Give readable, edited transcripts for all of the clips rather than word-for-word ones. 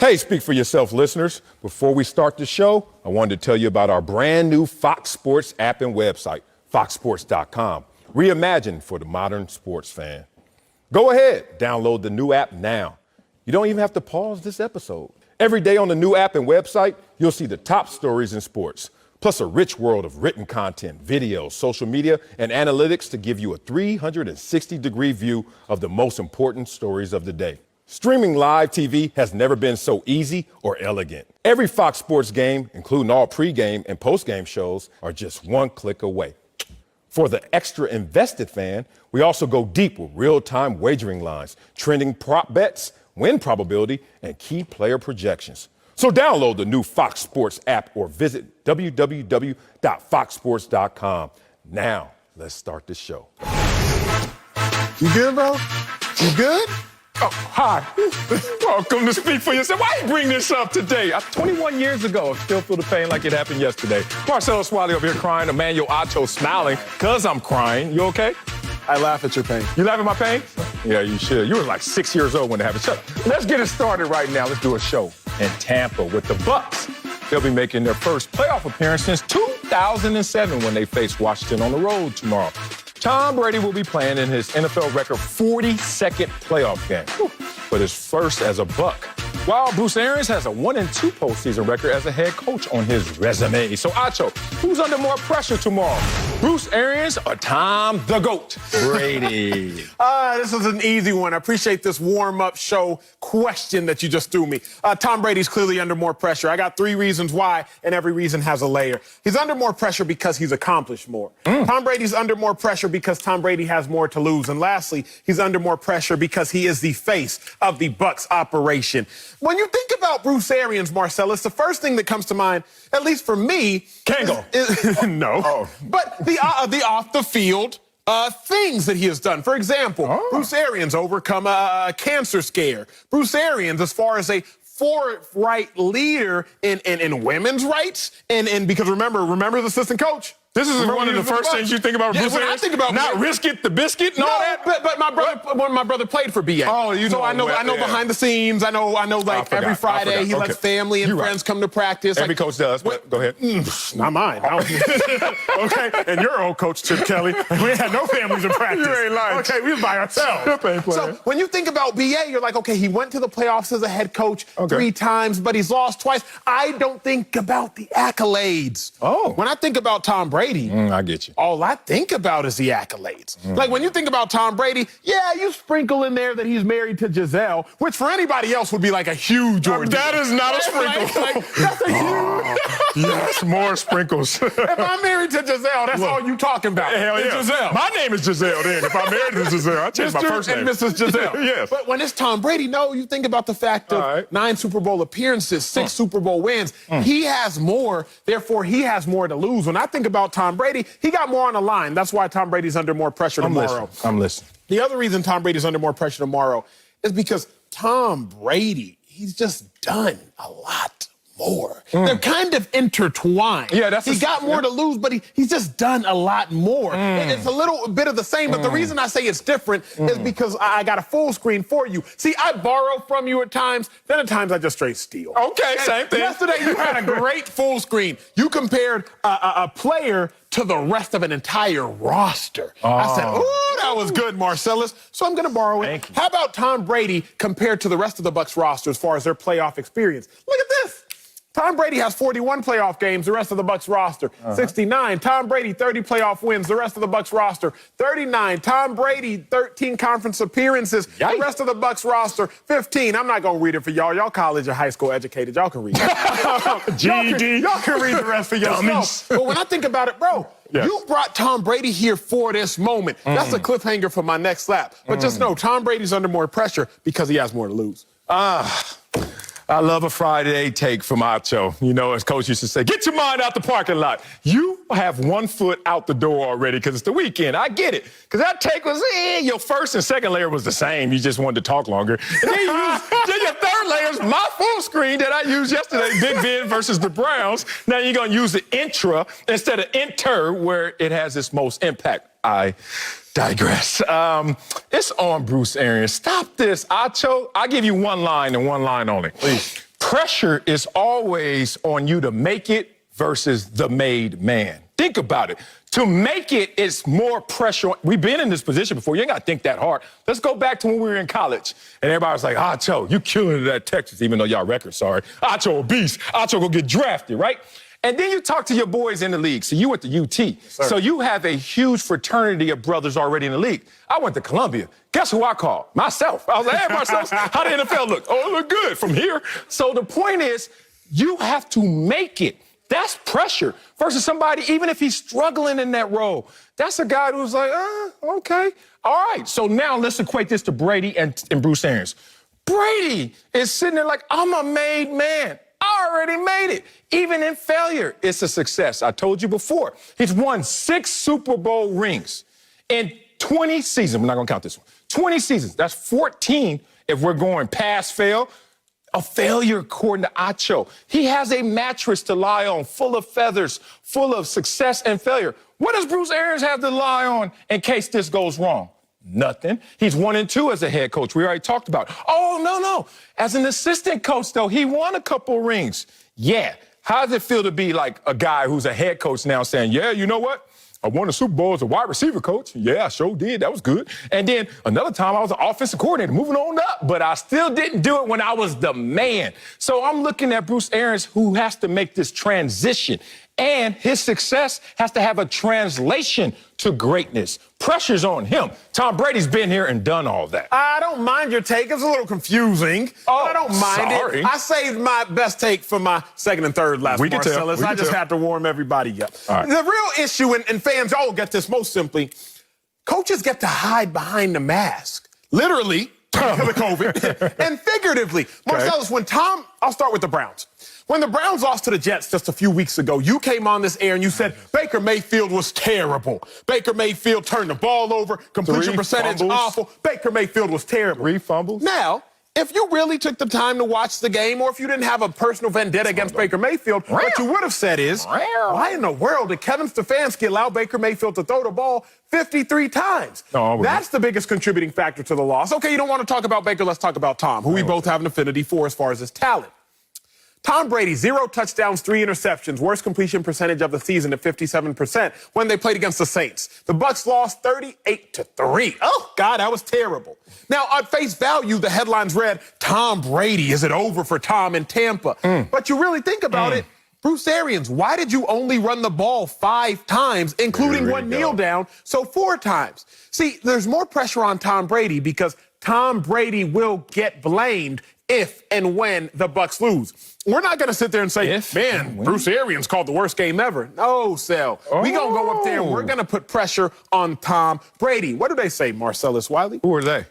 Hey, speak for yourself, listeners. Before we start the show, I wanted to tell you about our brand new Fox Sports app and website, foxsports.com. Reimagined for the modern sports fan. Go ahead, download the new app now. You don't even have to pause this episode. Every day on the new app and website, you'll see the top stories in sports, plus a rich world of written content, videos, social media, and analytics to give you a 360-degree view of the most important stories of the day. Streaming live TV has never been so easy or elegant. Every Fox Sports game, including all pregame and postgame shows, are just one click away. For the extra invested fan, we also go deep with real-time wagering lines, trending prop bets, win probability, and key player projections. So download the new Fox Sports app or visit www.foxsports.com. Now, let's start the show. You good, bro? You good? Oh, hi. Welcome to Speak for Yourself. Why you bring this up today? 21 years ago, I still feel the pain like it happened yesterday. Marcelo Swally over here crying, Emmanuel Acho smiling because I'm crying. You okay? I laugh at your pain. You laugh at my pain? Yeah, you should. You were like 6 years old when it happened. Shut up. Let's get it started right now. Let's do a show in Tampa with the Bucs. They'll be making their first playoff appearance since 2007 when they face Washington on the road tomorrow. Tom Brady will be playing in his NFL record 42nd playoff game, but his first as a Buc. While Bruce Arians has a 1-2 postseason record as a head coach on his resume. So, Acho, who's under more pressure tomorrow? Bruce Arians or Tom the GOAT Brady? This is an easy one. I appreciate this warm-up show question that you just threw me. Tom Brady's clearly under more pressure. I got 3 reasons why, and every reason has a layer. He's under more pressure because he's accomplished more. Tom Brady's under more pressure because Tom Brady has more to lose. And lastly, he's under more pressure because he is the face of the Bucs operation. When you think about Bruce Arians, Marcellus, the first thing that comes to mind, at least for me, Kango. No. Oh. But the off-the-field things that he has done. For example, Bruce Arians overcome a cancer scare. Bruce Arians, as far as a forthright leader in women's rights, and because remember the assistant coach? This is one of the first things you think about Bruce Arians? I think about not risk it, the biscuit, and all that? But my brother played for BA. Oh, you know. So I know behind the scenes. I know like every Friday he lets family and friends come to practice. Every coach does, but go ahead. Not mine. Okay, and your old coach, Chip Kelly, we had no families in practice. You ain't lying. Okay, we was by ourselves. So when you think about BA, you're like, okay, he went to the playoffs as a head coach 3 times, but he's lost twice. I don't think about the accolades. Oh. When I think about Tom Brady, I get you. all I think about is the accolades. Like when you think about Tom Brady, yeah, you sprinkle in there that he's married to Giselle, which for anybody else would be like a huge ordeal. That is not a sprinkle. That's a huge. Yes, more sprinkles. If I'm married to Giselle, that's all you talking about. Hell yeah. Giselle. My name is Giselle then. If I'm married to Giselle, I change my first name. And Mrs. Giselle. Yes. But when it's Tom Brady, no, you think about the fact of 9 Super Bowl appearances, 6 Super Bowl wins. He has more, therefore he has more to lose. When I think about Tom Brady, he got more on the line. That's why Tom Brady's under more pressure tomorrow. I'm listening. The other reason Tom Brady's under more pressure tomorrow is because Tom Brady, he's just done a lot more. They're kind of intertwined. Yeah, he got more to lose, but he's just done a lot more. It's a little bit of the same, but the reason I say it's different is because I got a full screen for you. See, I borrow from you at times, then at times I just straight steal. Okay, same thing. Yesterday you had a great full screen. You compared a player to the rest of an entire roster. I said, ooh, that was good, Marcellus. So I'm going to borrow it. Thank you. How about Tom Brady compared to the rest of the Bucs roster as far as their playoff experience? Look at this. Tom Brady has 41 playoff games, the rest of the Bucs roster. 69. Tom Brady, 30 playoff wins, the rest of the Bucs roster. 39. Tom Brady, 13 conference appearances, the rest of the Bucs roster. 15. I'm not going to read it for y'all. Y'all college or high school educated. Y'all can read it. GED. Y'all can read the rest for yourself. But when I think about it, bro, you brought Tom Brady here for this moment. That's a cliffhanger for my next lap. But just know, Tom Brady's under more pressure because he has more to lose. I love a Friday take from Acho. You know, as Coach used to say, get your mind out the parking lot. You have 1 foot out the door already because it's the weekend. I get it. Because that take was, your first and second layer was the same. You just wanted to talk longer. And then your third layer is my full screen that I used yesterday, Big Ben versus the Browns. Now you're going to use the intra instead of enter where it has its most impact. I digress. It's on Bruce Arians. Stop this, Acho. I'll give you one line and one line only. Please. pressure is always on you to make it versus the made man. Think about it. To make it is more pressure. We've been in this position before. You ain't got to think that hard. Let's go back to when we were in college. And everybody was like, Acho, you killing it at Texas, even though y'all record, sorry. Acho a beast. Acho go get drafted, right? And then you talk to your boys in the league. So you went to UT. So you have a huge fraternity of brothers already in the league. I went to Columbia. Guess who I called? Myself. I was like, hey, Marcellus, how the NFL look? Oh, it look good from here. So the point is, you have to make it. That's pressure versus somebody, even if he's struggling in that role. That's a guy who's like, okay. All right. So now let's equate this to Brady and Bruce Arians. Brady is sitting there like, I'm a made man. I already made it. Even in failure, it's a success. I told you before. He's won 6 Super Bowl rings in 20 seasons. We're not going to count this one. 20 seasons. That's 14 if we're going pass fail. A failure, according to Acho. He has a mattress to lie on, full of feathers, full of success and failure. What does Bruce Arians have to lie on in case this goes wrong? Nothing. He's 1-2 as a head coach. We already talked about it. Oh, no. As an assistant coach, though, he won a couple rings. Yeah. How does it feel to be like a guy who's a head coach now saying, yeah, you know what? I won a Super Bowl as a wide receiver coach. Yeah, I sure did. That was good. And then another time I was an offensive coordinator, moving on up, but I still didn't do it when I was the man. So I'm looking at Bruce Arians, who has to make this transition. And his success has to have a translation to greatness. Pressure's on him. Tom Brady's been here and done all that. I don't mind your take. It's a little confusing. But I don't mind it. I saved my best take for my second and third last, Marcellus. I just had to warm everybody up. Right. The real issue, and fans all get this most simply, coaches get to hide behind the mask. Literally, because of COVID, and figuratively. Marcellus, I'll start with the Browns. When the Browns lost to the Jets just a few weeks ago, you came on this air and you said Baker Mayfield was terrible. Baker Mayfield turned the ball over, completion percentage awful. Baker Mayfield was terrible. 3 fumbles. Now, if you really took the time to watch the game, or if you didn't have a personal vendetta against Baker Mayfield, what you would have said is, why in the world did Kevin Stefanski allow Baker Mayfield to throw the ball 53 times? That's the biggest contributing factor to the loss. Okay, you don't want to talk about Baker, let's talk about Tom, who we both have an affinity for as far as his talent. Tom Brady, 0 touchdowns, 3 interceptions, worst completion percentage of the season at 57% when they played against the Saints. The Bucs lost 38-3. Oh, God, that was terrible. Now, at face value, the headlines read, Tom Brady, is it over for Tom in Tampa? But you really think about it, Bruce Arians, why did you only run the ball 5 times, including one kneel down, so 4 times? See, there's more pressure on Tom Brady because Tom Brady will get blamed if and when the Bucs lose. We're not going to sit there and say, man, Bruce Arians called the worst game ever. No, Sal. We're going to go up there and we're going to put pressure on Tom Brady. What do they say, Marcellus Wiley? Who are they?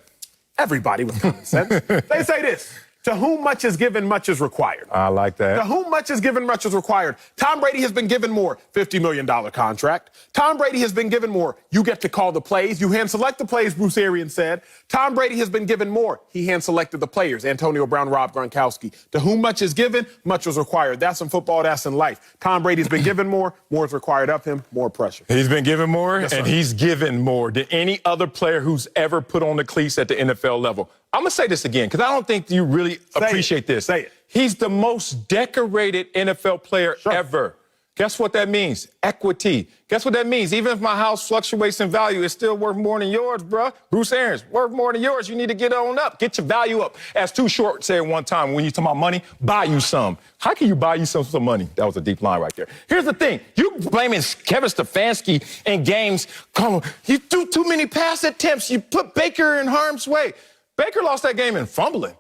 Everybody with common sense. They say this. To whom much is given, much is required. I like that. To whom much is given, much is required. Tom Brady has been given more, $50 million contract. Tom Brady has been given more. You get to call the plays. You hand-select the plays, Bruce Arians said. Tom Brady has been given more. He hand-selected the players, Antonio Brown, Rob Gronkowski. To whom much is given, much is required. That's in football, that's in life. Tom Brady's been given more is required of him, more pressure. He's been given more, and he's given more than any other player who's ever put on the cleats at the NFL level. I'm going to say this again, because I don't think you really appreciate this. Say it. He's the most decorated NFL player ever. Guess what that means? Equity. Guess what that means? Even if my house fluctuates in value, it's still worth more than yours, bruh. Bruce Arians, worth more than yours. You need to get on up. Get your value up. As Too Short said one time, when you talk about money, buy you some. How can you buy you some money? That was a deep line right there. Here's the thing. You blaming Kevin Stefanski in games. Come on, you do too many pass attempts. You put Baker in harm's way. Baker lost that game in fumbling.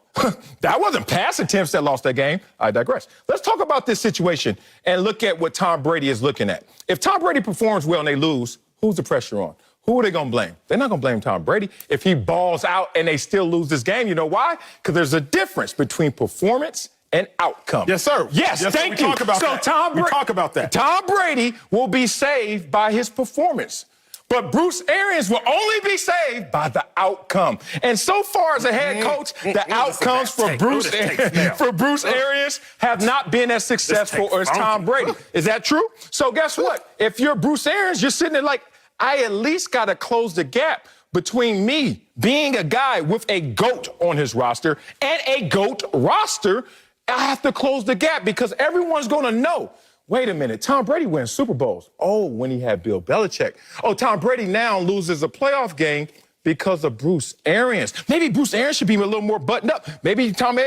That wasn't pass attempts that lost that game. I digress. Let's talk about this situation and look at what Tom Brady is looking at. If Tom Brady performs well and they lose, who's the pressure on? Who are they going to blame? They're not going to blame Tom Brady. If he balls out and they still lose this game, you know why? Because there's a difference between performance and outcome. Yes, sir. Yes, thank you. Talk about that. We talk about that. Tom Brady will be saved by his performance. But Bruce Arians will only be saved by the outcome. And so far as a head coach, the outcomes for Bruce Arians have not been as successful as Tom Brady. Is that true? So guess what? If you're Bruce Arians, you're sitting there like, I at least got to close the gap between me being a guy with a GOAT on his roster and a GOAT roster I have to close the gap because everyone's going to know. Wait a minute, Tom Brady wins Super Bowls. Oh, when he had Bill Belichick. Oh, Tom Brady now loses a playoff game because of Bruce Arians. Maybe Bruce Arians should be a little more buttoned up. Maybe Tom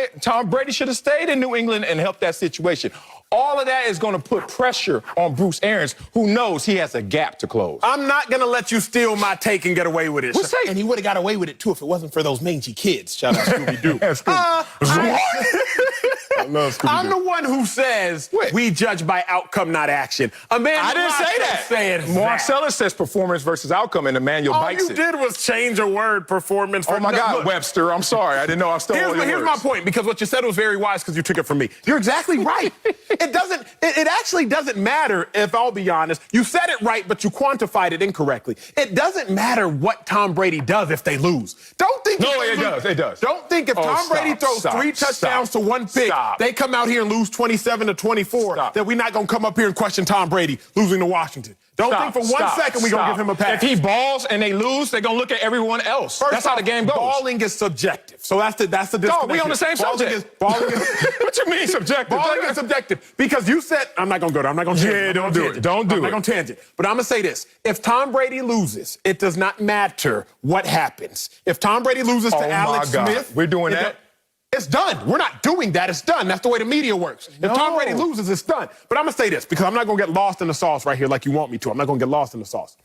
Brady should have stayed in New England and helped that situation. All of that is going to put pressure on Bruce Arians, who knows he has a gap to close. I'm not going to let you steal my take and get away with it. What's that? And he would have got away with it, too, if it wasn't for those mangy kids. Shout out Scooby-Doo. I love Scooby-Doo. I'm the one who says we judge by outcome, not action. I didn't say that. Marcellus says performance versus outcome, and Emmanuel bites it. All you did was change a word, performance. Oh, my God, Webster, I'm sorry. I didn't know I stole all your words. Here's my point, because what you said was very wise because you took it from me. You're exactly right. It actually doesn't matter, if I'll be honest. You said it right, but you quantified it incorrectly. It doesn't matter what Tom Brady does if they lose. Don't think it does. Don't think if Tom Brady throws 3 touchdowns to 1 pick, they come out here and lose 27-24, that we're not going to come up here and question Tom Brady losing to Washington. Don't think for 1 second we're going to give him a pass. If he balls and they lose, they're going to look at everyone else. That's how the game goes. Balling is subjective. So that's the disconnection. No, we on the same subject. Balling is what you mean subjective? Balling is subjective. Because you said, I'm not going to go there. I'm not going to tangent. Yeah, don't do it. Don't do it. I'm not going to tangent. But I'm going to say this. If Tom Brady loses, it does not matter what happens. If Tom Brady loses to Alex Smith. We're doing that? It's done. We're not doing that. It's done. That's the way the media works. If Tom Brady loses, it's done. But I'm going to say this because I'm not going to get lost in the sauce right here like you want me to. I'm not going to get lost in the sauce.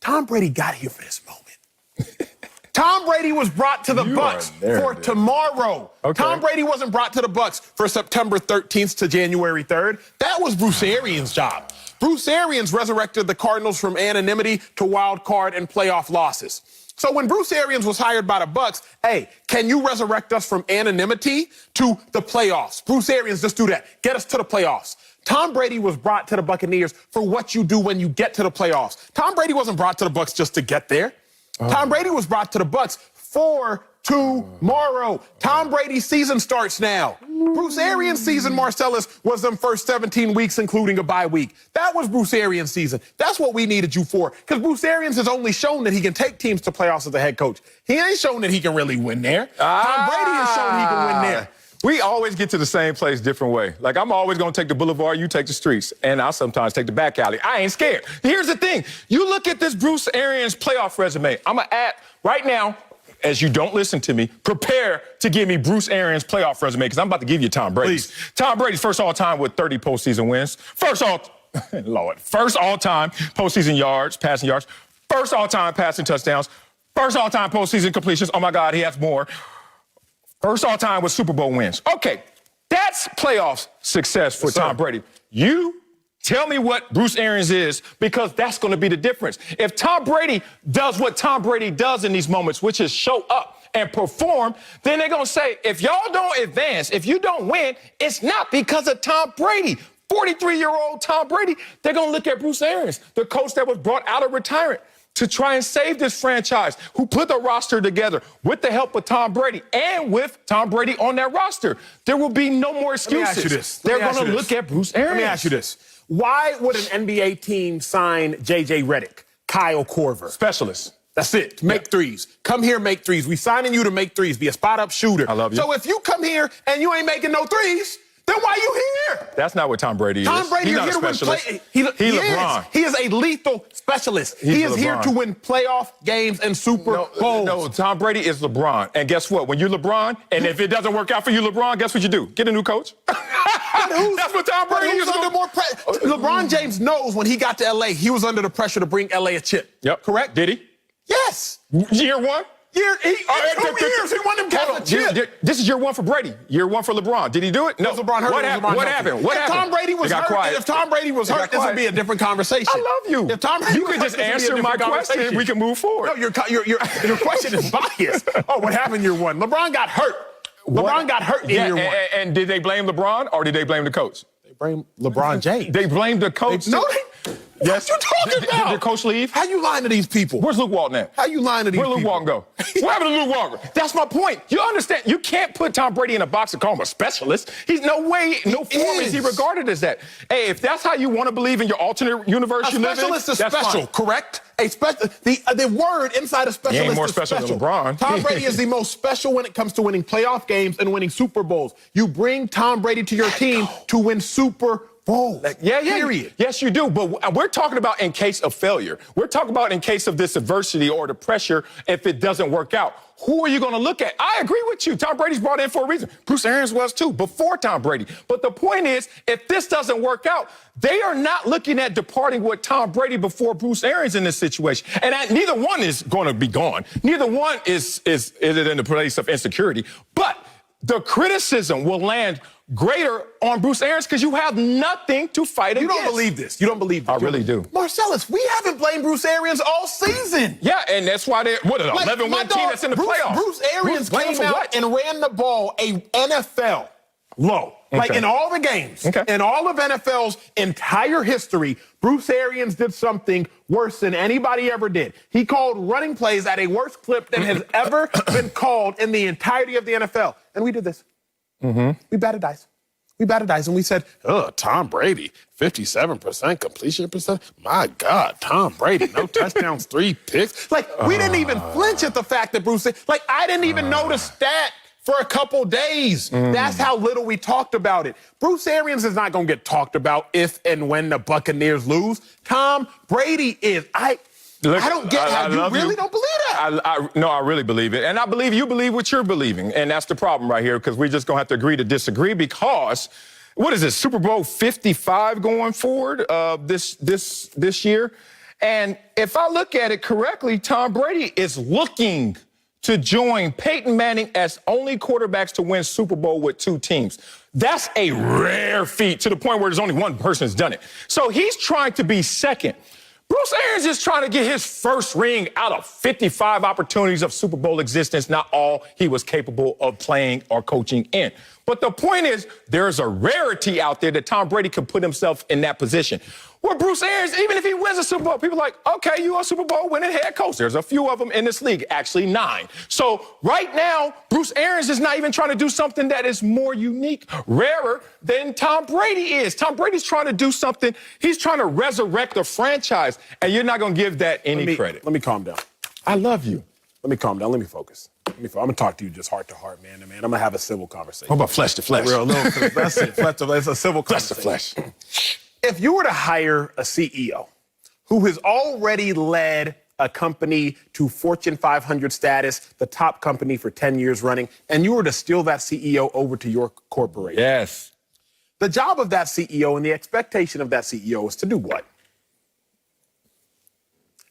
Tom Brady got here for this moment. Tom Brady was brought to the Bucs for tomorrow. Okay. Tom Brady wasn't brought to the Bucs for September 13th to January 3rd. That was Bruce Arians' job. Bruce Arians resurrected the Cardinals from anonymity to wild card and playoff losses. So when Bruce Arians was hired by the Bucs, hey, can you resurrect us from anonymity to the playoffs? Bruce Arians, just do that. Get us to the playoffs. Tom Brady was brought to the Buccaneers for what you do when you get to the playoffs. Tom Brady wasn't brought to the Bucs just to get there. Tom Brady was brought to the Bucs for tomorrow. Tom Brady's season starts now. Bruce Arians' season, Marcellus, was them first 17 weeks, including a bye week. That was Bruce Arians' season. That's what we needed you for, because Bruce Arians has only shown that he can take teams to playoffs as a head coach. He ain't shown that he can really win there. Tom Brady has shown he can win there. We always get to the same place different way. Like, I'm always going to take the boulevard, you take the streets. And I'll sometimes take the back alley. I ain't scared. Here's the thing. You look at this Bruce Arians playoff resume. I'm going to add right now, as you don't listen to me, prepare to give me Bruce Arians' playoff resume, because I'm about to give you Tom Brady's. Please. Tom Brady's first all-time with 30 postseason wins. First all-time postseason yards, passing yards. First all-time passing touchdowns. First all-time postseason completions. Oh, my God, he has more. First all-time with Super Bowl wins. Okay, that's playoff success for Tom Brady. You tell me what Bruce Arians is, because that's going to be the difference. If Tom Brady does what Tom Brady does in these moments, which is show up and perform, then they're going to say, if y'all don't advance, if you don't win, it's not because of Tom Brady. 43-year-old Tom Brady, they're going to look at Bruce Arians, the coach that was brought out of retirement to try and save this franchise, who put the roster together with the help of Tom Brady and with Tom Brady on that roster. There will be no more excuses. Let me ask you this. They're going to look at Bruce Arians. Let me ask you this. Why would an NBA team sign J.J. Redick, Kyle Korver? Specialist. That's it. Make threes. Come here, make threes. We signing you to make threes. Be a spot-up shooter. I love you. So if you come here and you ain't making no threes, then why you here? That's not what Tom Brady is. Tom Brady is here to win He's LeBron. He is a lethal specialist. He is here to win playoff games and Super Bowls. No, Tom Brady is LeBron. And guess what? When you're LeBron, and if it doesn't work out for you, LeBron, guess what you do? Get a new coach. That's what Tom Brady is. Under more pressure? LeBron James knows when he got to L.A., he was under the pressure to bring L.A. a chip. Yep. Correct? Did he? Yes. Year one? He won them guys a chip. This is year one for Brady. Year one for LeBron. Did he do it? No. LeBron hurt. What happened? If Tom Brady was hurt, this would be a different conversation. I love you. If Tom Brady you could just answer my question. We can move forward. No, your question is biased. Oh, what happened year one? LeBron got hurt. LeBron got hurt in year one. And did they blame LeBron or did they blame the coach? They blame LeBron James. They blamed the coach. What you talking about? Did Coach leave? How you lying to these people? Where's Luke Walton at? How you lying to these people? Where'd Luke Walton go? What happened to Luke Walton? That's my point. You understand? You can't put Tom Brady in a box and call him a specialist. He's no way, no form is he regarded as that. Hey, if that's how you want to believe in your alternate universe you live in, that's special, correct? A special. The word inside a specialist ain't more is special than LeBron. Tom Brady is the most special when it comes to winning playoff games and winning Super Bowls. You bring Tom Brady to your team to win Super Bowls. Period. Yes, you do. But we're talking about in case of failure. We're talking about in case of this adversity or the pressure if it doesn't work out. Who are you going to look at? I agree with you. Tom Brady's brought in for a reason. Bruce Arians was too, before Tom Brady. But the point is, if this doesn't work out, they are not looking at departing with Tom Brady before Bruce Arians in this situation. And neither one is going to be gone. Neither one is in the place of insecurity. But the criticism will land greater on Bruce Arians because you have nothing to fight against. You don't believe this. You don't believe this. I really do. Marcellus, we haven't blamed Bruce Arians all season. Yeah, and that's why they're, what, an 11-win team that's in the playoffs. Bruce Arians came out and ran the ball a NFL low. Okay. Like in all the games, in all of NFL's entire history, Bruce Arians did something worse than anybody ever did. He called running plays at a worse clip than has ever been called in the entirety of the NFL. And we did this. We batted dice. We batted dice and we said, Tom Brady, 57% completion percent. My God, Tom Brady, no touchdowns, 3 picks. Like, we didn't even flinch at the fact that Bruce, like, I didn't even know the stat for a couple days. That's how little we talked about it. Bruce Arians is not going to get talked about if and when the Buccaneers lose. Tom Brady is. Look, I don't get how you really don't believe that. No, I really believe it. And I believe you believe what you're believing. And that's the problem right here, because we're just going to have to agree to disagree because, what is this, Super Bowl 55 going forward this year? And if I look at it correctly, Tom Brady is looking to join Peyton Manning as only quarterbacks to win Super Bowl with 2 teams. That's a rare feat to the point where there's only one person who's done it. So he's trying to be second. Bruce Arians is trying to get his first ring out of 55 opportunities of Super Bowl existence, not all he was capable of playing or coaching in. But the point is, there's a rarity out there that Tom Brady could put himself in that position. Where Bruce Arians, even if he wins a Super Bowl, people are like, okay, you're a Super Bowl winning head coach. There's a few of them in this league, actually 9. So right now, Bruce Arians is not even trying to do something that is more unique, rarer than Tom Brady is. Tom Brady's trying to do something. He's trying to resurrect a franchise, and you're not going to give that any credit. Let me calm down. I love you. Let me calm down. Let me focus. I'm going to talk to you just heart to heart, man to man. I'm going to have a civil conversation. What about flesh to flesh? That's it. It's a civil conversation. Flesh to flesh. If you were to hire a CEO who has already led a company to Fortune 500 status, the top company for 10 years running, and you were to steal that CEO over to your corporation. Yes. The job of that CEO and the expectation of that CEO is to do what?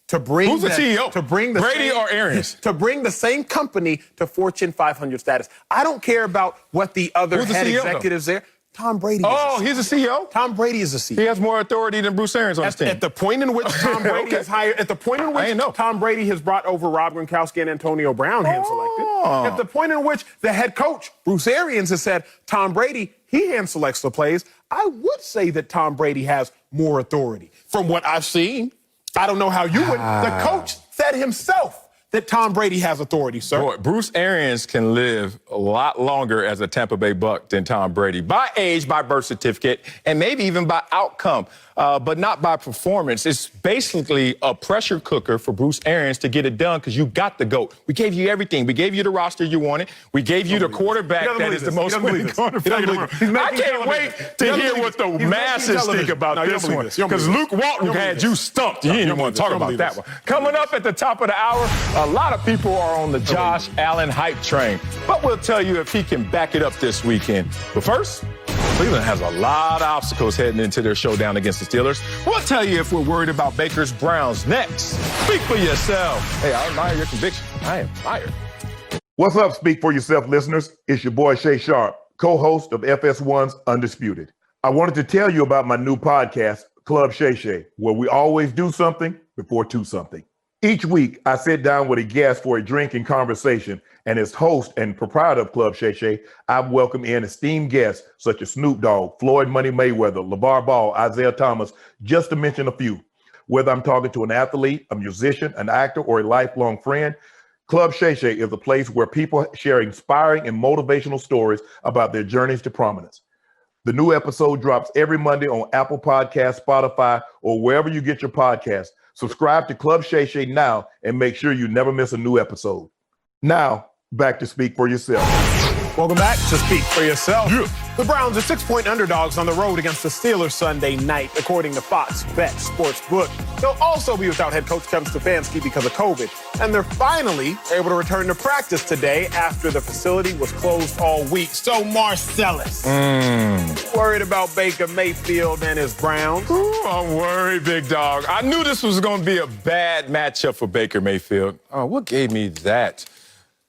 To bring Who's the CEO? To bring the Brady or Arians? To bring the same company to Fortune 500 status. I don't care about what the other head executives there. Tom Brady. He's a CEO? Tom Brady is a CEO. He has more authority than Bruce Arians on his team. At the point in which Tom Brady has hired, at the point in which Tom Brady has brought over Rob Gronkowski and Antonio Brown, hand selected. At the point in which the head coach, Bruce Arians, has said, Tom Brady, he hand selects the plays, I would say that Tom Brady has more authority. From what I've seen, I don't know how you would. The coach said himself that Tom Brady has authority, sir. Boy, Bruce Arians can live a lot longer as a Tampa Bay Buc than Tom Brady. By age, by birth certificate, and maybe even by outcome, but not by performance. It's basically a pressure cooker for Bruce Arians to get it done because you got the GOAT. We gave you everything. We gave you the roster you wanted. We gave you the quarterback that is the most winning quarterback in the world. I can't wait to hear what the masses think about this one because Luke Walton had you stumped. You didn't even want to talk about that one. Coming up at the top of the hour, a lot of people are on the Josh Allen hype train, but we'll tell you if he can back it up this weekend. But first, Cleveland has a lot of obstacles heading into their showdown against the Steelers. We'll tell you if we're worried about Baker's Browns next. Speak for yourself. Hey, I admire your conviction. I admire. What's up, Speak for Yourself listeners? It's your boy Shay Sharp, co-host of FS1's Undisputed. I wanted to tell you about my new podcast, Club Shay Shay, where we always do something before 2 something. Each week, I sit down with a guest for a drink and conversation, and as host and proprietor of Club Shay Shay, I welcome in esteemed guests such as Snoop Dogg, Floyd Money Mayweather, LeVar Ball, Isaiah Thomas, just to mention a few. Whether I'm talking to an athlete, a musician, an actor, or a lifelong friend, Club Shay Shay is a place where people share inspiring and motivational stories about their journeys to prominence. The new episode drops every Monday on Apple Podcasts, Spotify, or wherever you get your podcasts. Subscribe to Club Shay Shay now and make sure you never miss a new episode. Now, back to Speak for Yourself. Welcome back to Speak for Yourself. Yeah. The Browns are 6-point underdogs on the road against the Steelers Sunday night, according to Fox Bet Sportsbook. They'll also be without head coach Kevin Stefanski because of COVID. And they're finally able to return to practice today after the facility was closed all week. So, Marcellus, worried about Baker Mayfield and his Browns? Ooh, I'm worried, big dog. I knew this was going to be a bad matchup for Baker Mayfield. What gave me that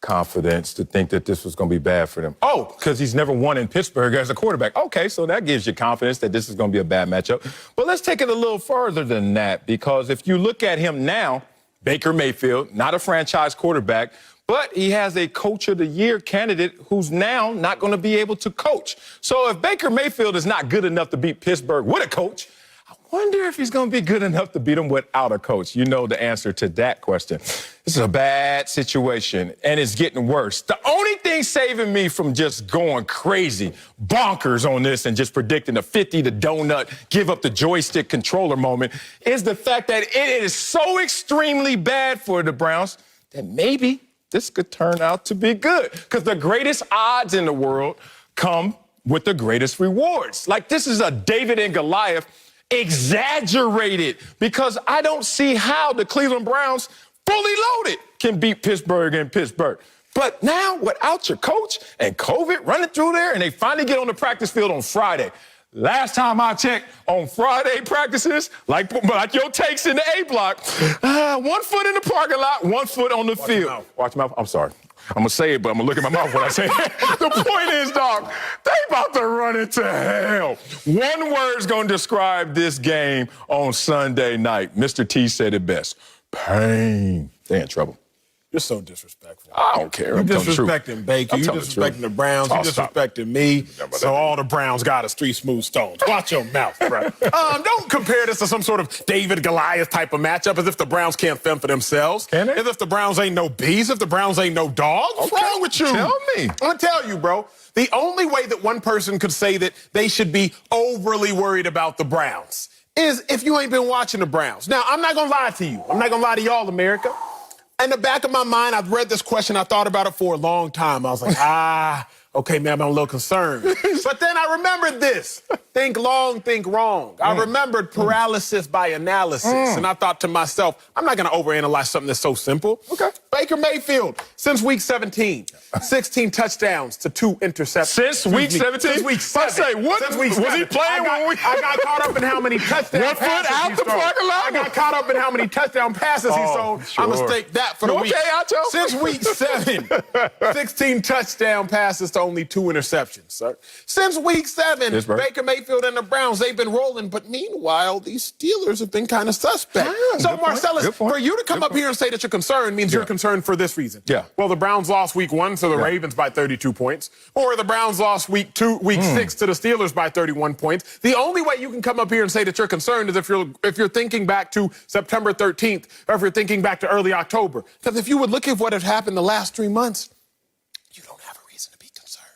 confidence to think that this was going to be bad for them? Oh, because he's never won in Pittsburgh as a quarterback. Okay, so that gives you confidence that this is going to be a bad matchup. But let's take it a little further than that, because if you look at him now, Baker Mayfield, not a franchise quarterback, but he has a Coach of the Year candidate who's now not going to be able to coach. So if Baker Mayfield is not good enough to beat Pittsburgh with a coach, I wonder if he's going to be good enough to beat him without a coach. You know the answer to that question. This is a bad situation, and it's getting worse. The only thing saving me from just going crazy, bonkers on this and just predicting a 50 to donut, give up the joystick controller moment is the fact that it is so extremely bad for the Browns that maybe this could turn out to be good, because the greatest odds in the world come with the greatest rewards. Like, this is a David and Goliath exaggerated, because I don't see how the Cleveland Browns, fully loaded, can beat Pittsburgh in Pittsburgh. But now, without your coach and COVID running through there, and they finally get on the practice field on Friday. Last time I checked, on Friday practices, like your takes in the A block, 1 foot in the parking lot, 1 foot on the field. Watch your mouth. I'm sorry. I'm going to say it, but I'm going to look at my mouth when I say it. The point is, dog, they about to run into hell. One word's going to describe this game on Sunday night. Mr. T said it best. Pain. They're in trouble. You're so disrespectful. I don't care. You're disrespecting Baker. You're disrespecting the Browns. You're disrespecting me. So all the Browns got is 3 smooth stones. Watch your mouth, bro. Don't compare this to some sort of David Goliath type of matchup, as if the Browns can't fend for themselves. Can they? As if the Browns ain't no bees. If the Browns ain't no dogs. What's wrong with you? Tell me. I'm going to tell you, bro. The only way that one person could say that they should be overly worried about the Browns is if you ain't been watching the Browns. Now, I'm not going to lie to you. I'm not going to lie to y'all, America. In the back of my mind, I've read this question. I thought about it for a long time. I was like, okay, man, I'm a little concerned. But then I remembered this. Think long, think wrong. I remembered paralysis by analysis. And I thought to myself, I'm not going to overanalyze something that's so simple. Okay. Baker Mayfield, since week 17, 16 touchdowns to 2 interceptions. Since week 17? Since week 7. Say, what Since week was 7. he playing when we... I got caught up in how many touchdown 1 foot passes out he the thrown. parking lot? I got caught up in how many touchdown passes he thrown. Sure. I'm going to stake that for the week. Okay, Acho? Since week 7, 16 touchdown passes to only 2 interceptions, sir. Since week 7, Baker Mayfield and the Browns, they've been rolling. But meanwhile, these Steelers have been kind of suspect. So, Marcellus, for you to come up here and say that you're concerned means you're concerned for this reason. Yeah. Well, the Browns lost week 1 to the Ravens by 32 points. Or the Browns lost week 6 to the Steelers by 31 points. The only way you can come up here and say that you're concerned is if you're thinking back to September 13th, or if you're thinking back to early October. Because if you would look at what had happened the last 3 months, you don't have a reason to be concerned.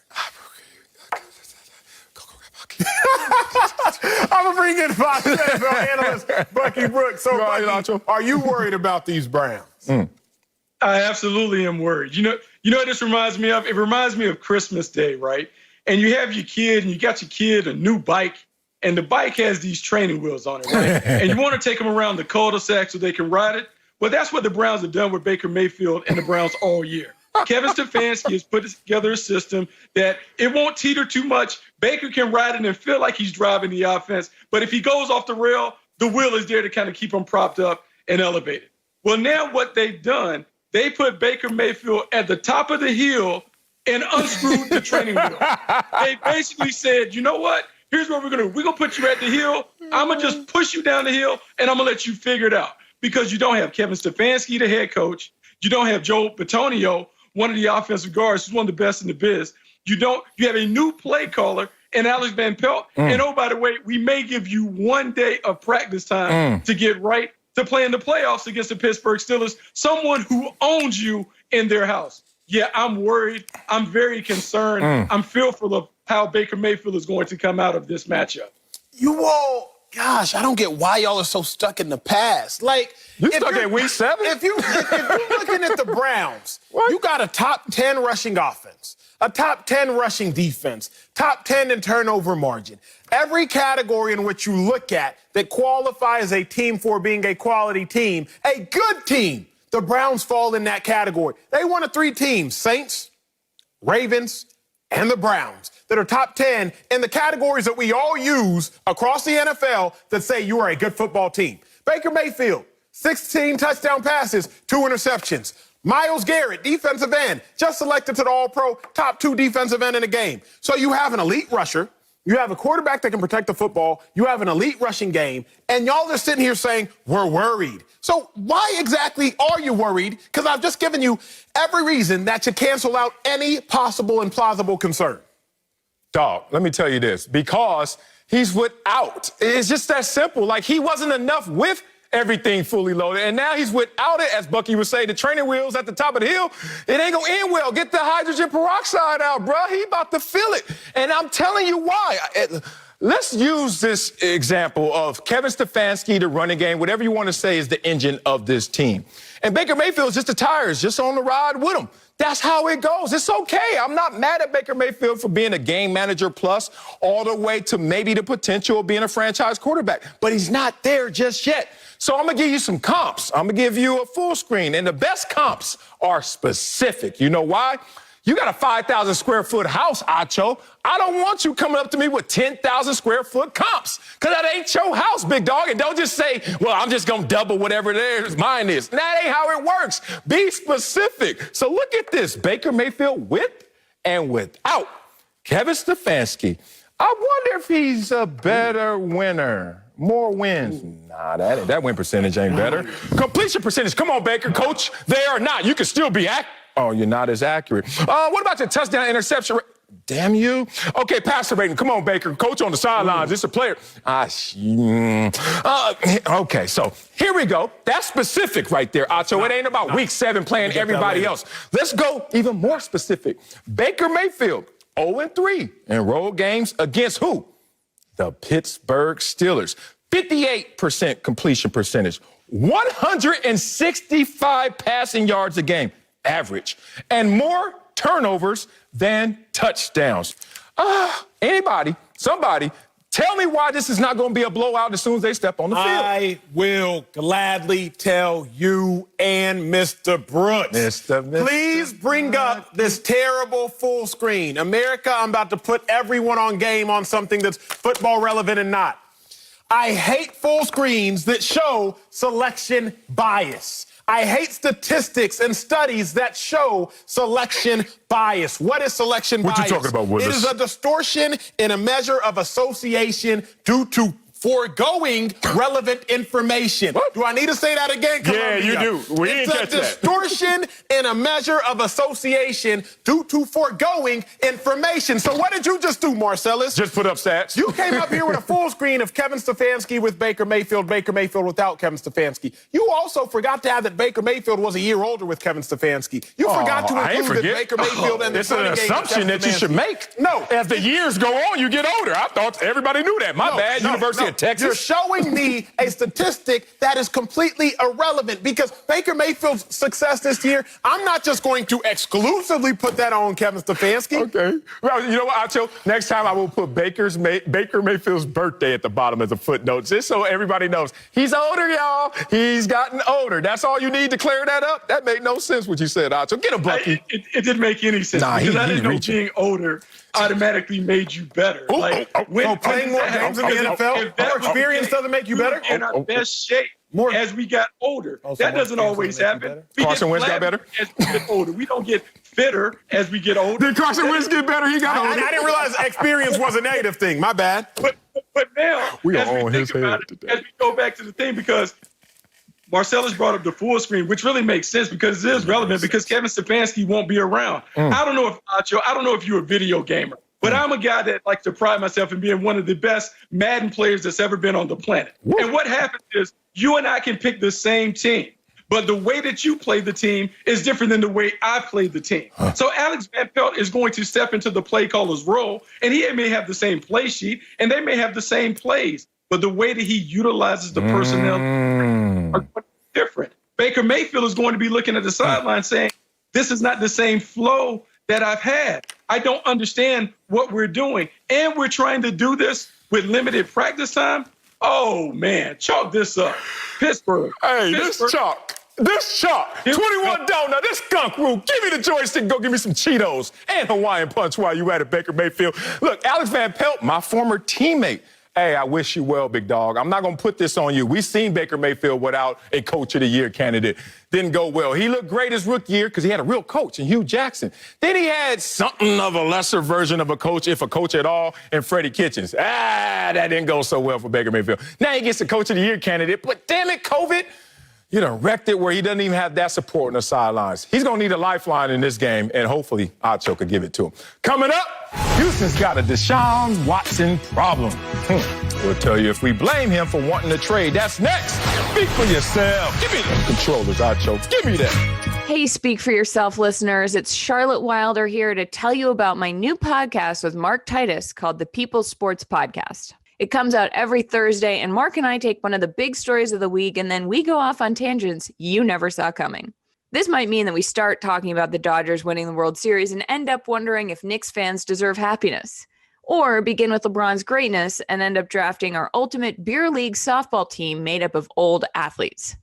I'm going to bring in Fox NFL analyst Bucky Brooks. So, Bucky, are you worried about these Browns? I absolutely am worried. You know what this reminds me of? It reminds me of Christmas Day, right? And you have your kid, and you got your kid a new bike, and the bike has these training wheels on it, right? And you want to take them around the cul-de-sac so they can ride it. Well, that's what the Browns have done with Baker Mayfield and the Browns all year. Kevin Stefanski has put together a system that it won't teeter too much. Baker can ride it and feel like he's driving the offense. But if he goes off the rail, the wheel is there to kind of keep him propped up and elevated. Well, now what they've done, they put Baker Mayfield at the top of the hill and unscrewed the training wheel. They basically said, you know what? Here's what we're going to do. We're going to put you at the hill. I'm going to just push you down the hill, and I'm going to let you figure it out. Because you don't have Kevin Stefanski, the head coach. You don't have Joe Bitonio, one of the offensive guards, who's one of the best in the biz. You have a new play caller, and Alex Van Pelt. And oh, by the way, we may give you 1 day of practice time to get right to play in the playoffs against the Pittsburgh Steelers, someone who owns you in their house. Yeah, I'm worried. I'm very concerned. I'm fearful of how Baker Mayfield is going to come out of this matchup. You all, gosh, I don't get why y'all are so stuck in the past. Like, You stuck at week 7? If you're looking at the Browns, you got a top 10 rushing offense, a top 10 rushing defense, top 10 in turnover margin. Every category in which you look at that qualifies a team for being a quality team, a good team, the Browns fall in that category. They one of 3 teams, Saints, Ravens, and the Browns, that are top 10 in the categories that we all use across the NFL that say you are a good football team. Baker Mayfield, 16 touchdown passes, 2 interceptions. Myles Garrett, defensive end, just selected to the All-Pro, top 2 defensive end in the game. So you have an elite rusher, you have a quarterback that can protect the football, you have an elite rushing game, and y'all are sitting here saying, we're worried. So why exactly are you worried? Because I've just given you every reason that should cancel out any possible and plausible concern. Dog, let me tell you this. Because he's without. It's just that simple. Like, he wasn't enough with everything fully loaded. And now he's without it, as Bucky would say, the training wheels at the top of the hill. It ain't going to end well. Get the hydrogen peroxide out, bro. He about to feel it. And I'm telling you why. Let's use this example of Kevin Stefanski, the running game, whatever you want to say is the engine of this team. And Baker Mayfield's just the tires, just on the ride with him. That's how it goes. It's okay. I'm not mad at Baker Mayfield for being a game manager plus all the way to maybe the potential of being a franchise quarterback. But he's not there just yet. So I'm going to give you some comps. I'm going to give you a full screen. And the best comps are specific. You know why? You got a 5,000 square foot house, Acho. I don't want you coming up to me with 10,000 square foot comps, because that ain't your house, big dog. And don't just say, well, I'm just going to double whatever mine is. That ain't how it works. Be specific. So look at this. Baker Mayfield with and without Kevin Stefanski. I wonder if he's a better winner. More wins. Nah, that win percentage ain't better. Completion percentage. Come on, Baker. Coach, they are not. You can still be accurate. Oh, you're not as accurate. What about your touchdown interception rate? Damn you. Okay, passer rating. Come on, Baker. Coach on the sidelines. It's a player. Okay, so here we go. That's specific right there, Acho. It ain't about week 7 playing everybody else. Let's go even more specific. Baker Mayfield, 0-3 in road games against who? The Pittsburgh Steelers. 58% completion percentage. 165 passing yards a game. Average, and more turnovers than touchdowns. Somebody, tell me why this is not going to be a blowout as soon as they step on the field. I will gladly tell you and Mr. Brooks. Please bring up this terrible full screen. America, I'm about to put everyone on game on something that's football relevant and not. I hate full screens that show selection bias. I hate statistics and studies that show selection bias. What is selection bias? What you talking about, Willis? It is a distortion in a measure of association due to foregoing relevant information. What? Do I need to say that again? Yeah, you do. We didn't catch that. It's a distortion in a measure of association due to foregoing information. So what did you just do, Marcellus? Just put up stats. You came up here with a full screen of Kevin Stefanski with Baker Mayfield without Kevin Stefanski. You also forgot to add that Baker Mayfield was a year older with Kevin Stefanski. You forgot to include that Baker Mayfield and the It's an assumption that you should make. No. As the years go on, you get older. I thought everybody knew that. My bad. University of Texas. You're showing me a statistic that is completely irrelevant, because Baker Mayfield's success this year, I'm not just going to exclusively put that on Kevin Stefanski. Okay. Well, you know what, Acho? Next time I will put Baker Mayfield's birthday at the bottom as a footnote, just so everybody knows. He's older, y'all. He's gotten older. That's all you need to clear that up? That made no sense what you said, Acho. Get a Bucky. It didn't make any sense, because I didn't know being older automatically made you better. Playing more games in the NFL, more experience doesn't make you better? In our best shape as we got older. That doesn't always happen. Carson Wentz got better? As we get older. We don't get fitter as we get older. Did Carson Wentz get better? He got older. I didn't realize experience was a negative thing. My bad. But now, we as are we on his think about head it, as we go back to the thing, because Marcellus brought up the full screen, which really makes sense because it is relevant, because Kevin Stefanski won't be around. I don't know if you're a video gamer, But I'm a guy that likes to pride myself in being one of the best Madden players that's ever been on the planet. Woo. And what happens is you and I can pick the same team, but the way that you play the team is different than the way I play the team. So Alex Van Pelt is going to step into the play caller's role, and he may have the same play sheet, and they may have the same plays, but the way that he utilizes the personnel are different. Baker Mayfield is going to be looking at the sideline saying, this is not the same flow that I've had. I don't understand what we're doing. And we're trying to do this with limited practice time. Oh, man, chalk this up. Pittsburgh. Hey, Pittsburgh. This chalk. 21 down. Now, this skunk rule. Give me the joystick. Go give me some Cheetos and Hawaiian Punch while you at it, Baker Mayfield. Look, Alex Van Pelt, my former teammate. Hey, I wish you well, big dog. I'm not going to put this on you. We've seen Baker Mayfield without a Coach of the Year candidate. Didn't go well. He looked great his rookie year because he had a real coach in Hugh Jackson. Then he had something of a lesser version of a coach, if a coach at all, in Freddie Kitchens. That didn't go so well for Baker Mayfield. Now he gets the Coach of the Year candidate, but damn it, COVID, you done wrecked it where he doesn't even have that support on the sidelines. He's going to need a lifeline in this game, and hopefully Acho could give it to him. Coming up, Houston's got a Deshaun Watson problem. We'll tell you if we blame him for wanting to trade. That's next. Speak for yourself. Give me the controllers, Acho. Give me that. Hey, Speak for Yourself listeners. It's Charlotte Wilder here to tell you about my new podcast with Mark Titus called the People's Sports Podcast. It comes out every Thursday, and Mark and I take one of the big stories of the week, and then we go off on tangents you never saw coming. This might mean that we start talking about the Dodgers winning the World Series and end up wondering if Knicks fans deserve happiness. Or begin with LeBron's greatness and end up drafting our ultimate beer league softball team made up of old athletes.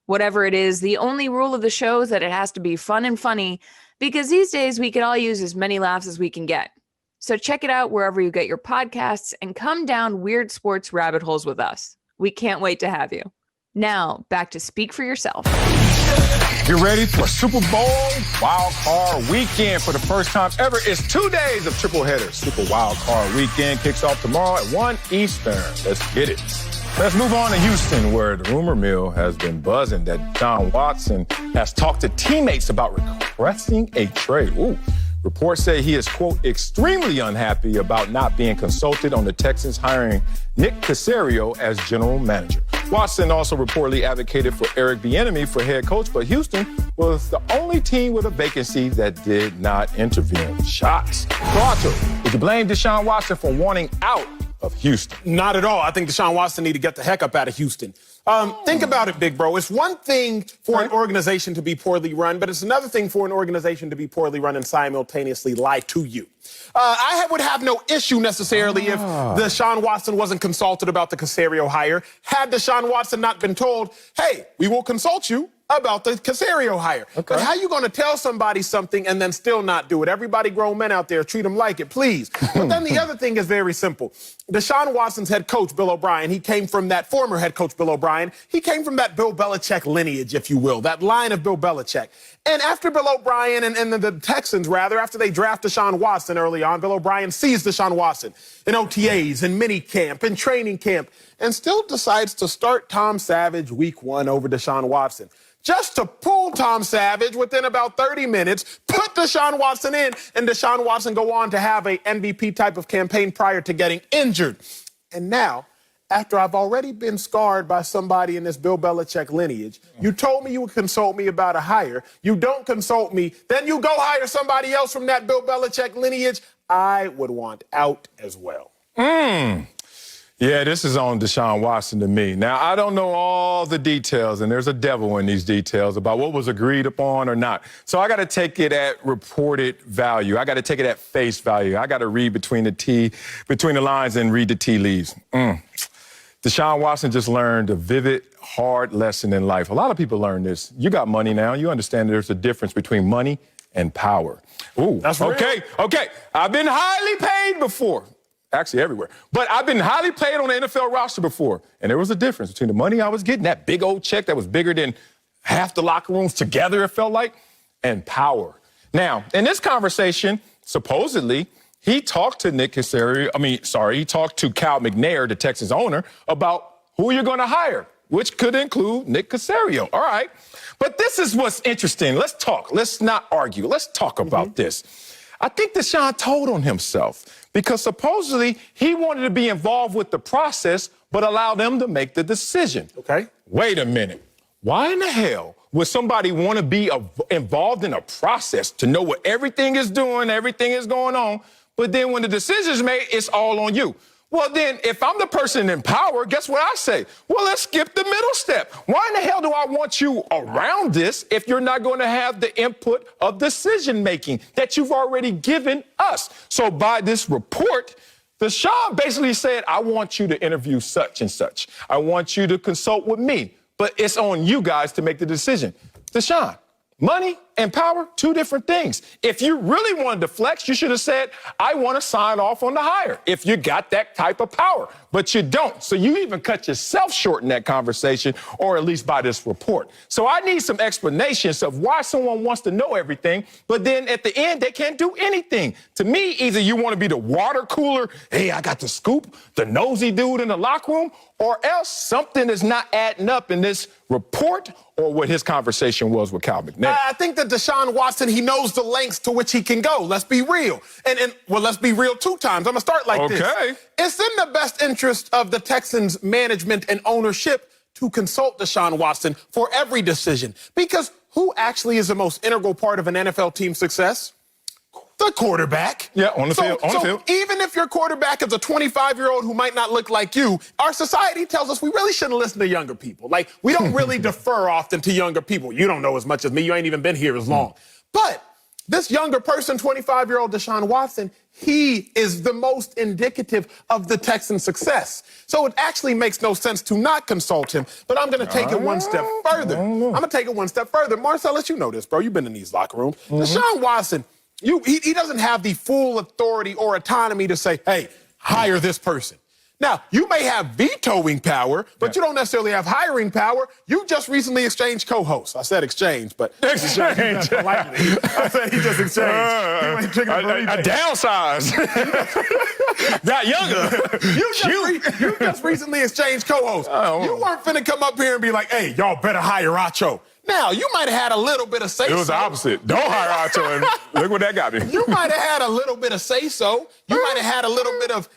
Whatever it is, the only rule of the show is that it has to be fun and funny, because these days we can all use as many laughs as we can get. So check it out wherever you get your podcasts and come down weird sports rabbit holes with us. We can't wait to have you. Now, back to Speak for Yourself. Get ready for Super Bowl Wild Card Weekend. For the first time ever, it's 2 days of triple headers. Super Wild Card Weekend kicks off tomorrow at 1 Eastern. Let's get it. Let's move on to Houston, where the rumor mill has been buzzing that Deshaun Watson has talked to teammates about requesting a trade. Ooh. Reports say he is, quote, extremely unhappy about not being consulted on the Texans hiring Nick Caserio as general manager. Watson also reportedly advocated for Eric Bieniemy for head coach, but Houston was the only team with a vacancy that did not intervene. Shots. Toronto, would you blame Deshaun Watson for wanting out of Houston? Not at all. I think Deshaun Watson need to get the heck up out of Houston. Think about it, big bro. It's one thing for an organization to be poorly run, but it's another thing for an organization to be poorly run and simultaneously lie to you. I would have no issue necessarily if Deshaun Watson wasn't consulted about the Caserio hire. Had Deshaun Watson not been told, hey, we will consult you about the Caserio hire. Okay. But how you going to tell somebody something and then still not do it? Everybody grown men out there, treat them like it, please. But then the other thing is very simple. Deshaun Watson's head coach, Bill O'Brien, he came from that former head coach, Bill O'Brien. He came from that Bill Belichick lineage, if you will, that line of Bill Belichick. And after Bill O'Brien and the Texans, rather, after they draft Deshaun Watson early on, Bill O'Brien sees Deshaun Watson in OTAs, in minicamp, in training camp, and still decides to start Tom Savage week 1 over Deshaun Watson. Just to pull Tom Savage within about 30 minutes, put Deshaun Watson in, and Deshaun Watson go on to have a MVP type of campaign prior to getting injured. And now, after I've already been scarred by somebody in this Bill Belichick lineage, you told me you would consult me about a hire. You don't consult me. Then you go hire somebody else from that Bill Belichick lineage. I would want out as well. Yeah, this is on Deshaun Watson to me. Now, I don't know all the details, and there's a devil in these details about what was agreed upon or not. So I got to take it at reported value. I got to take it at face value. I got to read between the lines and read the tea leaves. Deshaun Watson just learned a vivid, hard lesson in life. A lot of people learn this. You got money now. You understand there's a difference between money and power. Ooh, that's real. Okay. I've been highly paid before. Actually, everywhere. But I've been highly paid on the NFL roster before. And there was a difference between the money I was getting, that big old check that was bigger than half the locker rooms together, it felt like, and power. Now, in this conversation, supposedly, he talked to he talked to Cal McNair, the Texans owner, about who you're going to hire, which could include Nick Caserio. All right. But this is what's interesting. Let's talk. Let's not argue. Let's talk about this. I think Deshaun told on himself because supposedly he wanted to be involved with the process, but allow them to make the decision. Okay. Wait a minute. Why in the hell would somebody want to be involved in a process to know what everything is doing, everything is going on, but then when the decision's made, it's all on you? Well, then, if I'm the person in power, guess what I say? Well, let's skip the middle step. Why in the hell do I want you around this if you're not going to have the input of decision-making that you've already given us? So by this report, Deshaun basically said, I want you to interview such and such. I want you to consult with me. But it's on you guys to make the decision. Deshaun, money and power, two different things. If you really wanted to flex, you should have said, I want to sign off on the hire, if you got that type of power. But you don't. So you even cut yourself short in that conversation, or at least by this report. So I need some explanations of why someone wants to know everything, but then at the end, they can't do anything. To me, either you want to be the water cooler, hey, I got the scoop, the nosy dude in the locker room, or else something is not adding up in this report or what his conversation was with Cal McNair. I think that Deshaun Watson, he knows the lengths to which he can go. Let's be real. And well, let's be real two times. I'm going to start like this. Okay. It's in the best interest of the Texans management and ownership to consult Deshaun Watson for every decision. Because who actually is the most integral part of an NFL team's success? The quarterback. Yeah, on the field. So even if your quarterback is a 25-year-old who might not look like you, our society tells us we really shouldn't listen to younger people. Like, we don't really defer often to younger people. You don't know as much as me. You ain't even been here as long. But this younger person, 25-year-old Deshaun Watson, he is the most indicative of the Texans' success. So it actually makes no sense to not consult him. But I'm going to take it one step further. I'm going to take it one step further. Marcellus, you know this, bro. You've been in these locker rooms. Deshaun Watson, he doesn't have the full authority or autonomy to say, hey, hire this person. Now, you may have vetoing power, but you don't necessarily have hiring power. You just recently exchanged co-hosts. I said exchange, but exchange. I said he just exchanged. I downsized. Got younger. You just recently exchanged co-hosts. You weren't finna come up here and be like, hey, y'all better hire Acho. Now, you might have had a little bit of say-so. It was the opposite. Don't hire Acho, and look what that got me. You might have had a little bit of say-so. You might have had a little bit of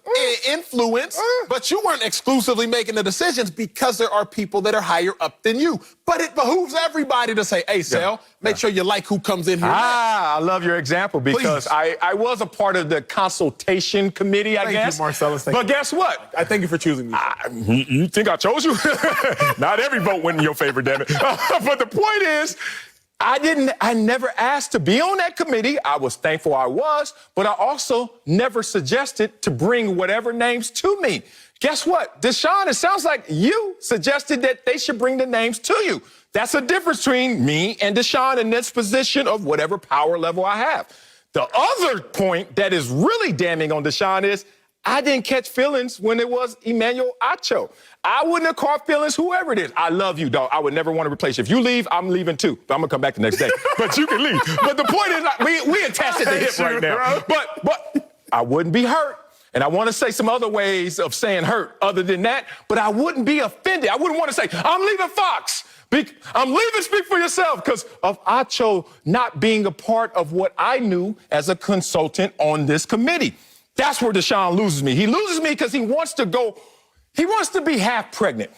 influence, but you weren't exclusively making the decisions because there are people that are higher up than you. But it behooves everybody to say, hey, Sal, make sure you like who comes in here next. I love your example because I was a part of the consultation committee, I guess. Thank you, Marcellus. But guess what? I thank you for choosing me. You think I chose you? Not every vote went in your favor, damn it. But the point is, I never asked to be on that committee. I was thankful I was, but I also never suggested to bring whatever names to me. Guess what? Deshaun, it sounds like you suggested that they should bring the names to you. That's the difference between me and Deshaun in this position of whatever power level I have. The other point that is really damning on Deshaun is I didn't catch feelings when it was Emmanuel Acho. I wouldn't have caught feelings, whoever it is. I love you, dog. I would never want to replace you. If you leave, I'm leaving too. But I'm going to come back the next day. But you can leave. But the point is, we attached at the hip right now. But I wouldn't be hurt. And I want to say some other ways of saying hurt other than that. But I wouldn't be offended. I wouldn't want to say, I'm leaving Fox. I'm leaving Speak for Yourself because of Acho not being a part of what I knew as a consultant on this committee. That's where Deshaun loses me. He loses me because he wants to be half pregnant.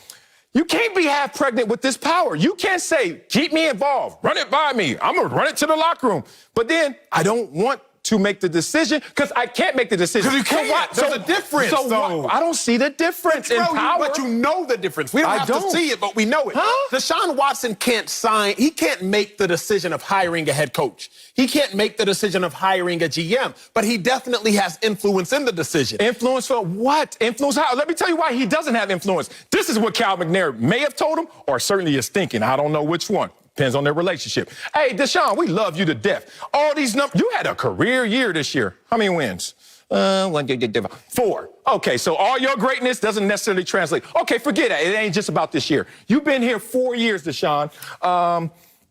You can't be half pregnant with this power. You can't say, keep me involved, run it by me. I'm going to run it to the locker room. But then I don't want to make the decision because I can't make the decision. Because you can't. There's a difference. I don't see the difference in power. But you know the difference. We don't have to see it, but we know it. Deshaun Watson can't sign. He can't make the decision of hiring a head coach. He can't make the decision of hiring a GM, but he definitely has influence in the decision. Influence for what? Influence how? Let me tell you why he doesn't have influence. This is what Cal McNair may have told him or certainly is thinking. I don't know which one. Depends on their relationship. Hey, Deshaun, we love you to death. All these numbers. You had a career year this year. How many wins? 4. Okay, so all your greatness doesn't necessarily translate. Okay, forget it. It ain't just about this year. You've been here 4 years, Deshaun. How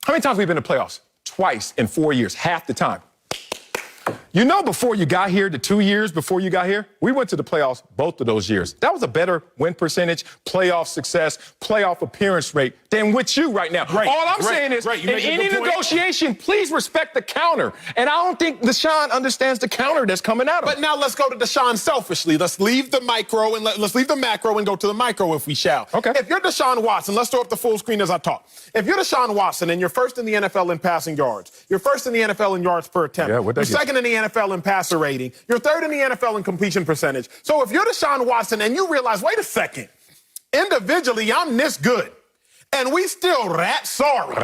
many times have we been to playoffs? Twice in 4 years, half the time. You know, before you got here, the 2 years before you got here, we went to the playoffs both of those years. That was a better win percentage, playoff success, playoff appearance rate than with you right now. All I'm saying is, in any negotiation, please respect the counter. And I don't think Deshaun understands the counter that's coming at him. But now let's go to Deshaun selfishly. Let's leave the micro and let's leave the macro and go to the micro if we shall. Okay. If you're Deshaun Watson, let's throw up the full screen as I talk. If you're Deshaun Watson and you're first in the NFL in passing yards, you're first in the NFL in yards per attempt, you're second in the NFL in passer rating, you're third in the NFL in completion percentage. So if you're Deshaun Watson and you realize, wait a second, individually I'm this good, and we still sorry,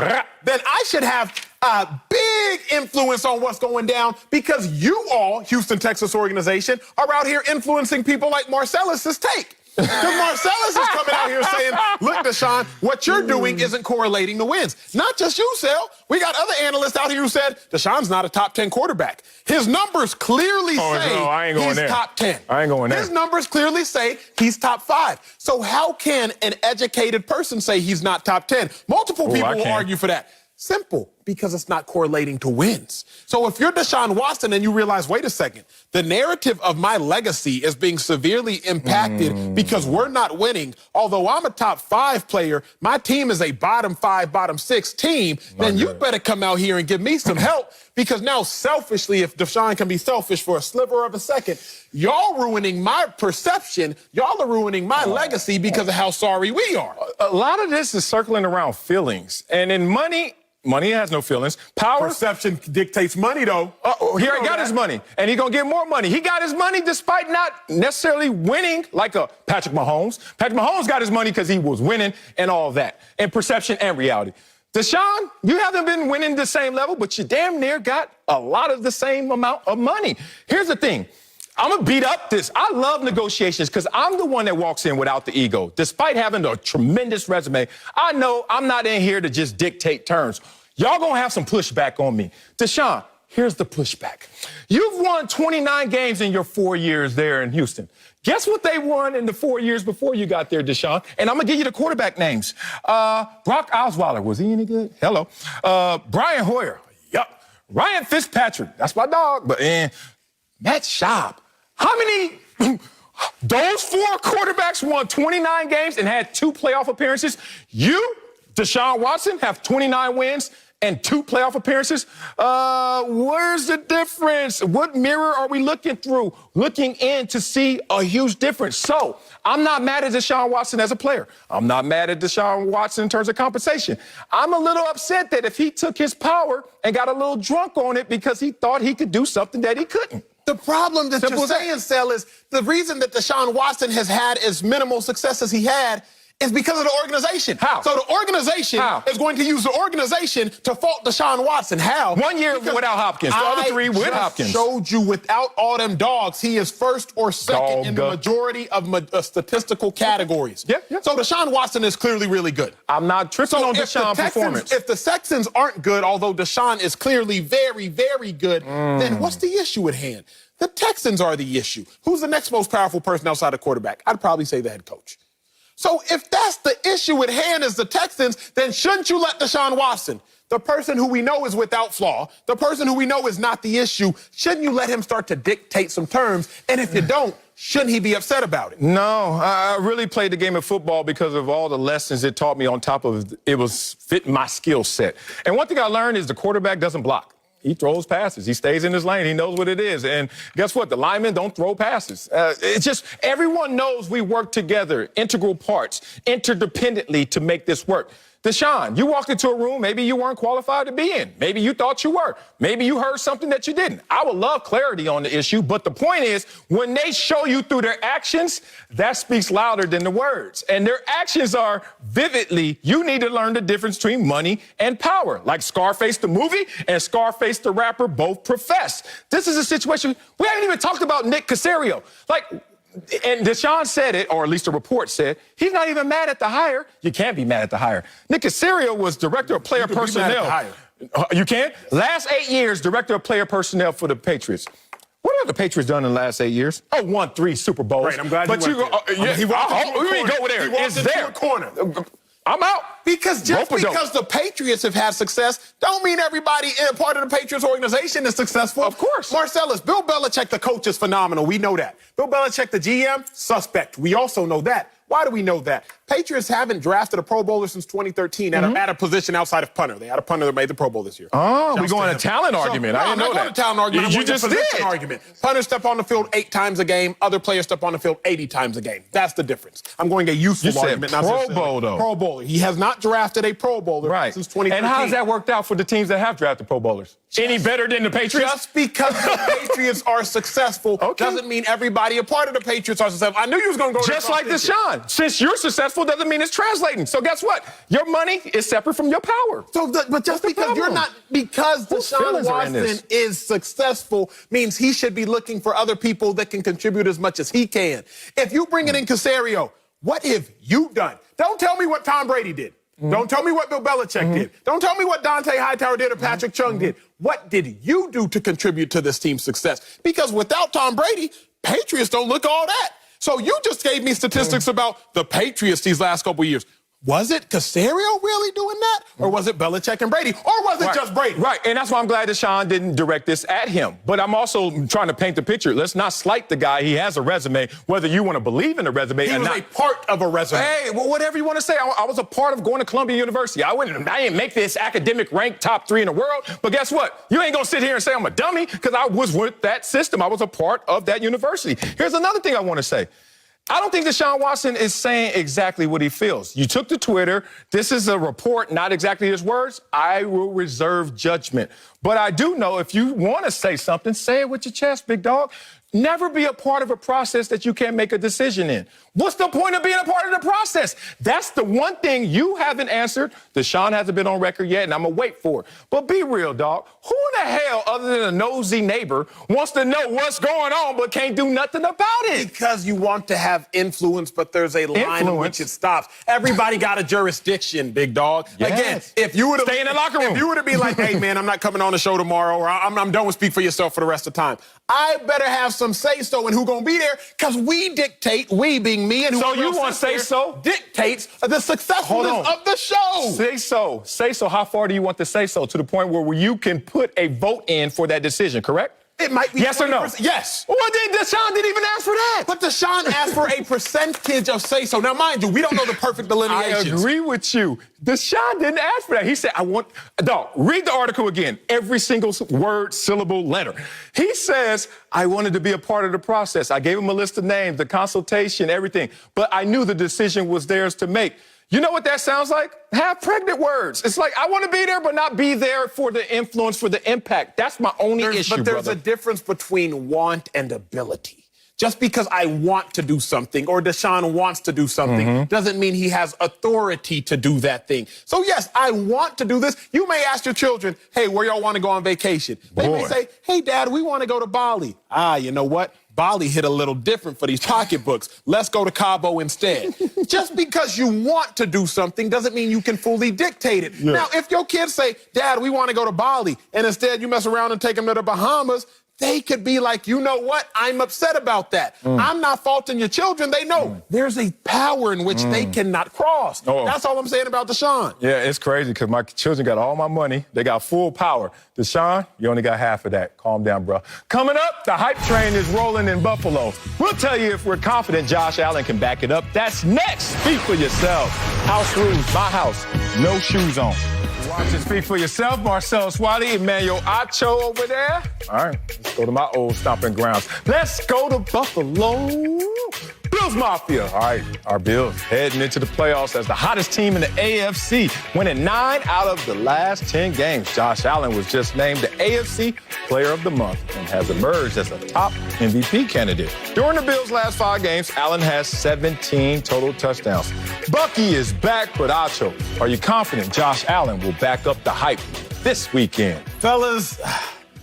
then I should have a big influence on what's going down because you all, Houston, Texas organization, are out here influencing people like Marcellus's take. Because Marcellus is coming out here saying, look, Deshaun, what you're doing isn't correlating to wins. Not just you, Sal. We got other analysts out here who said Deshaun's not a top 10 quarterback. His numbers clearly say he's top 10. I ain't going there. His numbers clearly say he's top 5. So how can an educated person say he's not top 10? Multiple people will argue for that. Simple, because it's not correlating to wins. So if you're Deshaun Watson and you realize, wait a second, the narrative of my legacy is being severely impacted because we're not winning. Although I'm a top 5 player, my team is a bottom 5, bottom 6 team, then you better come out here and give me some help because now selfishly, if Deshaun can be selfish for a sliver of a second, y'all ruining my perception, y'all are ruining my legacy because of how sorry we are. A lot of this is circling around feelings. And in money has no feelings. Power. Perception dictates money, though. He already got his money, and he's going to get more money. He got his money despite not necessarily winning like a Patrick Mahomes. Patrick Mahomes got his money because he was winning and all that, and perception and reality. Deshaun, you haven't been winning the same level, but you damn near got a lot of the same amount of money. Here's the thing. I'm going to beat up this. I love negotiations because I'm the one that walks in without the ego. Despite having a tremendous resume, I know I'm not in here to just dictate terms. Y'all going to have some pushback on me. Deshaun, here's the pushback. You've won 29 games in your 4 years there in Houston. Guess what they won in the 4 years before you got there, Deshaun? And I'm going to give you the quarterback names. Brock Osweiler, was he any good? Hello. Brian Hoyer. Yup. Ryan Fitzpatrick. That's my dog. But Matt Schaub. How many? Those 4 quarterbacks won 29 games and had 2 playoff appearances. You, Deshaun Watson, have 29 wins and 2 playoff appearances. Where's the difference? What mirror are we looking through? Looking in to see a huge difference. So I'm not mad at Deshaun Watson as a player. I'm not mad at Deshaun Watson in terms of compensation. I'm a little upset that if he took his power and got a little drunk on it because he thought he could do something that he couldn't. The problem that you're saying, Sel, is the reason that Deshaun Watson has had as minimal success as he had is because of the organization. How? So the organization is going to use the organization to fault Deshaun Watson. How? 1 year without Hopkins. The other 3 with Hopkins. I showed you without all them dogs, he is first or second in the majority of statistical categories. Yeah. So Deshaun Watson is clearly really good. I'm not tripping on Deshaun's performance. If the Texans aren't good, although Deshaun is clearly very, very good, then what's the issue at hand? The Texans are the issue. Who's the next most powerful person outside of quarterback? I'd probably say the head coach. So if that's the issue at hand is the Texans, then shouldn't you let Deshaun Watson, the person who we know is without flaw, the person who we know is not the issue, shouldn't you let him start to dictate some terms? And if you don't, shouldn't he be upset about it? No, I really played the game of football because of all the lessons it taught me on top of it was fitting my skill set. And one thing I learned is the quarterback doesn't block. He throws passes. He stays in his lane. He knows what it is. And guess what? The linemen don't throw passes. It's just everyone knows we work together, integral parts, interdependently to make this work. Deshaun, you walked into a room maybe you weren't qualified to be in. Maybe you thought you were. Maybe you heard something that you didn't. I would love clarity on the issue, but the point is when they show you through their actions, that speaks louder than the words. And their actions are vividly, you need to learn the difference between money and power. Like Scarface the movie and Scarface the rapper both profess. This is a situation, we haven't even talked about Nick Caserio. And Deshaun said it, or at least the report said, he's not even mad at the hire. You can't be mad at the hire. Nick Caserio was director of player personnel. You can? Last 8 years, director of player personnel for the Patriots. What have the Patriots done in the last 8 years? Oh, won 3 Super Bowls. Right, I'm glad you went there. He walked into a corner. It's there. I'm out. Because because the Patriots have had success, don't mean everybody in part of the Patriots organization is successful. Of course. Marcellus, Bill Belichick, the coach, is phenomenal. We know that. Bill Belichick, the GM, suspect. We also know that. Why do we know that? Patriots haven't drafted a Pro Bowler since 2013 at a position outside of punter. They had a punter that made the Pro Bowl this year. Oh, we're going to talent argument. I didn't know that. I'm not going to talent argument. You I'm going just to position did. argument. Punters step on the field 8 times a game. Other players step on the field 80 times a game. That's the difference. I'm going a useful argument. You said Pro Bowl, though. Pro Bowler. He has not drafted a Pro Bowler since 2013. And how has that worked out for the teams that have drafted Pro Bowlers? Any better than the Patriots? Just because the Patriots are successful doesn't mean everybody a part of the Patriots are successful. I knew you was going to go just like Deshaun. Since you're successful doesn't mean it's translating. So guess what? Your money is separate from your power. But just because you're not, because Deshaun Watson is successful means he should be looking for other people that can contribute as much as he can. If you bring it in Caserio, what have you done? Don't tell me what Tom Brady did. Don't tell me what Bill Belichick did. Don't tell me what Dante Hightower did or Patrick Chung did. What did you do to contribute to this team's success? Because without Tom Brady, Patriots don't look all that. So you just gave me statistics about the Patriots these last couple of years. Was it Caserio really doing that? Or was it Belichick and Brady? Or was it just Brady? Right, and that's why I'm glad Deshaun didn't direct this at him. But I'm also trying to paint the picture. Let's not slight the guy. He has a resume, whether you want to believe in the resume or not. He was a part of a resume. Hey, well, whatever you want to say. I was a part of going to Columbia University. I didn't make this academic rank top 3 in the world. But guess what? You ain't going to sit here and say I'm a dummy because I was with that system. I was a part of that university. Here's another thing I want to say. I don't think Deshaun Watson is saying exactly what he feels. You took to Twitter. This is a report, not exactly his words. I will reserve judgment. But I do know if you want to say something, say it with your chest, big dog. Never be a part of a process that you can't make a decision in. What's the point of being a part of the process? That's the one thing you haven't answered. Deshaun hasn't been on record yet, and I'm going to wait for it. But be real, dog. Who in the hell, other than a nosy neighbor, wants to know what's going on but can't do nothing about it? Because you want to have influence, but there's a line in which it stops. Everybody got a jurisdiction, big dog. Yes. Again, if you were to stay in the locker room, if you were to be like, hey, man, I'm not coming on the show tomorrow, or I'm done with Speak for Yourself for the rest of the time, I better have some say-so in who gonna be there, because we dictate, we being me and who. So you want say-so? Dictates the successfulness of the show. Say-so. Say-so. How far do you want the say-so? To the point where you can put a vote in for that decision, correct? It might be yes 20%. Or no? Yes. Well, then Deshaun didn't even ask for that. But Deshaun asked for a percentage of say-so. Now, mind you, we don't know the perfect delineations. I agree with you. Deshaun didn't ask for that. He said, dog, read the article again. Every single word, syllable, letter. He says, I wanted to be a part of the process. I gave him a list of names, the consultation, everything. But I knew the decision was theirs to make. You know what that sounds like? Have pregnant words. It's like, I want to be there, but not be there for the influence, for the impact. That's my only issue, But there's a difference between want and ability. Just because I want to do something or Deshaun wants to do something doesn't mean he has authority to do that thing. So, yes, I want to do this. You may ask your children, hey, where y'all want to go on vacation? They may say, hey, Dad, we want to go to Bali. You know what? Bali hit a little different for these pocketbooks. Let's go to Cabo instead. Just because you want to do something doesn't mean you can fully dictate it. Yeah. Now, if your kids say, Dad, we want to go to Bali, and instead you mess around and take them to the Bahamas, they could be like, you know what? I'm upset about that. I'm not faulting your children. They know there's a power in which they cannot cross. That's all I'm saying about Deshaun. Yeah, it's crazy because my children got all my money. They got full power. Deshaun, you only got half of that. Calm down, bro. Coming up, the hype train is rolling in Buffalo. We'll tell you if we're confident Josh Allen can back it up. That's next. Speak for yourself. House rules, my house. No shoes on. Watch and Speak for Yourself. Marcel Swally, Emmanuel Acho over there. All right, let's go to my old stomping grounds. Let's go to Buffalo. Bills Mafia. All right, our Bills heading into the playoffs as the hottest team in the AFC, winning 9 out of the last 10 games. Josh Allen was just named the AFC Player of the Month and has emerged as a top MVP candidate. During the Bills' last 5 games, Allen has 17 total touchdowns. Bucky is back, but Acho, are you confident Josh Allen will back up the hype this weekend? Fellas,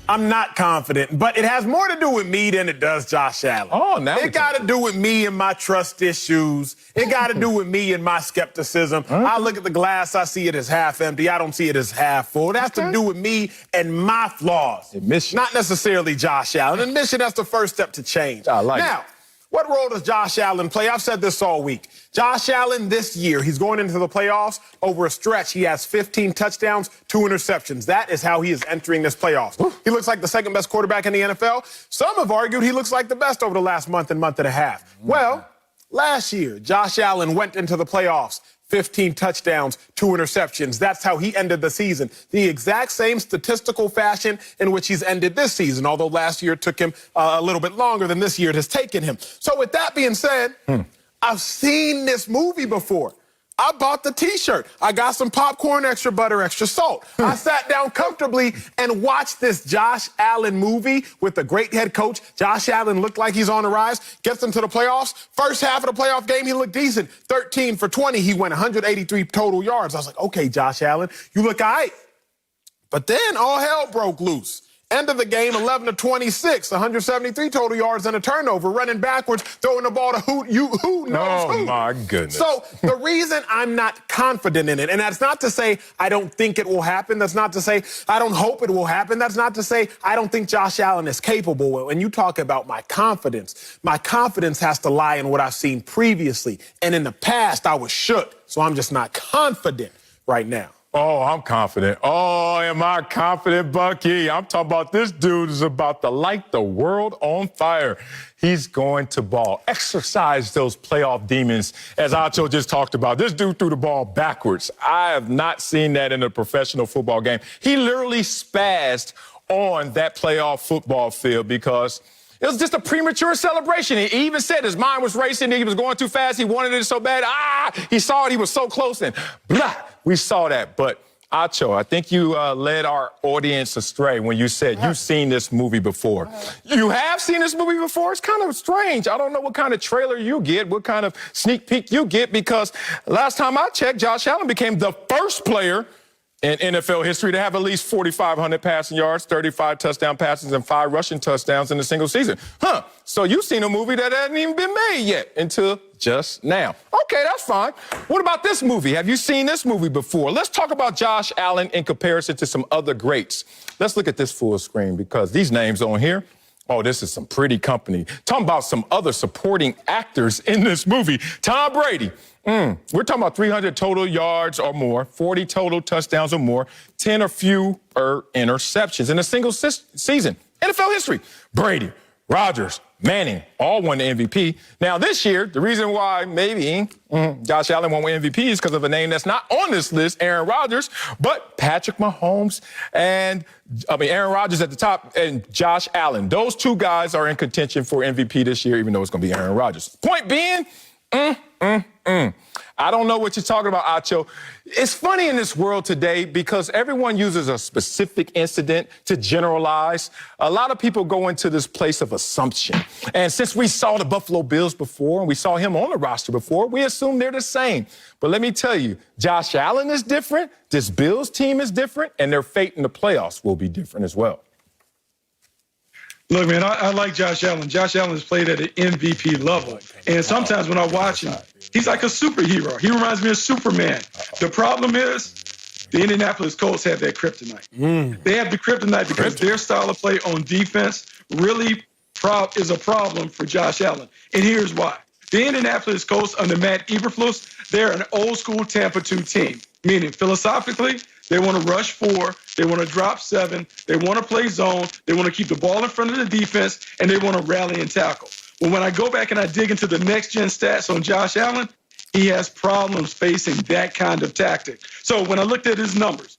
I'm not confident, but it has more to do with me than it does Josh Allen. Oh, now it got to do with me and my trust issues. It got to do with me and my skepticism. I look at the glass, I see it as half empty. I don't see it as half full. It has to do with me and my flaws. Admission. Not necessarily Josh Allen. Admission, that's the first step to change. I like now, it. What role does Josh Allen play? I've said this all week. Josh Allen this year, he's going into the playoffs. Over a stretch, he has 15 touchdowns, 2 interceptions. That is how he is entering this playoffs. He looks like the second best quarterback in the NFL. Some have argued he looks like the best over the last month and a half. Well, Last year, Josh Allen went into the playoffs, 15 touchdowns, 2 interceptions. That's how he ended the season. The exact same statistical fashion in which he's ended this season, although last year it took him a little bit longer than this year it has taken him. So with that being said, I've seen this movie before. I bought the T-shirt. I got some popcorn, extra butter, extra salt. I sat down comfortably and watched this Josh Allen movie with the great head coach. Josh Allen looked like he's on the rise, gets them to the playoffs. First half of the playoff game, he looked decent. 13 for 20. He went 183 total yards. I was like, okay, Josh Allen, you look all right. But then all hell broke loose. End of the game, 11 to 26, 173 total yards and a turnover, running backwards, throwing the ball to who knows who. Oh, my goodness. So the reason I'm not confident in it, and that's not to say I don't think it will happen. That's not to say I don't hope it will happen. That's not to say I don't think Josh Allen is capable. When you talk about my confidence has to lie in what I've seen previously. And in the past, I was shook. So I'm just not confident right now. Oh, I'm confident. Oh, am I confident, Bucky? I'm talking about this dude is about to light the world on fire. He's going to ball. Exercise those playoff demons, as Acho just talked about. This dude threw the ball backwards. I have not seen that in a professional football game. He literally spazzed on that playoff football field because it was just a premature celebration. He even said his mind was racing. He was going too fast. He wanted it so bad. He saw it. He was so close. And blah, we saw that. But, Acho, I think you led our audience astray when you said you've seen this movie before. You have seen this movie before? It's kind of strange. I don't know what kind of trailer you get, what kind of sneak peek you get, because last time I checked, Josh Allen became the first player in NFL history to have at least 4,500 passing yards, 35 touchdown passes, and 5 rushing touchdowns in a single season. So you've seen a movie that hasn't even been made yet until just now. Okay, that's fine. What about this movie? Have you seen this movie before? Let's talk about Josh Allen in comparison to some other greats. Let's look at this full screen because these names on here, oh, this is some pretty company. Talking about some other supporting actors in this movie. Tom Brady. We're talking about 300 total yards or more, 40 total touchdowns or more, 10 or fewer interceptions in a single season. NFL history. Brady, Rodgers, Manning, all won the MVP. Now, this year, the reason why maybe Josh Allen won't win MVP is because of a name that's not on this list, Aaron Rodgers, but Patrick Mahomes and, Aaron Rodgers at the top and Josh Allen. Those two guys are in contention for MVP this year, even though it's going to be Aaron Rodgers. Point being, I don't know what you're talking about, Acho. It's funny in this world today because everyone uses a specific incident to generalize. A lot of people go into this place of assumption. And since we saw the Buffalo Bills before and we saw him on the roster before, we assume they're the same. But let me tell you, Josh Allen is different, this Bills team is different, and their fate in the playoffs will be different as well. Look, man, I like Josh Allen. Josh Allen has played at an MVP level. And sometimes when I watch him, he's like a superhero. He reminds me of Superman. The problem is the Indianapolis Colts have that kryptonite. They have the kryptonite because their style of play on defense really is a problem for Josh Allen. And here's why. The Indianapolis Colts under Matt Eberflus, they're an old-school Tampa 2 team, meaning philosophically, they want to rush 4, they want to drop 7, they want to play zone, they want to keep the ball in front of the defense, and they want to rally and tackle. But when I go back and I dig into the next-gen stats on Josh Allen, he has problems facing that kind of tactic. So when I looked at his numbers,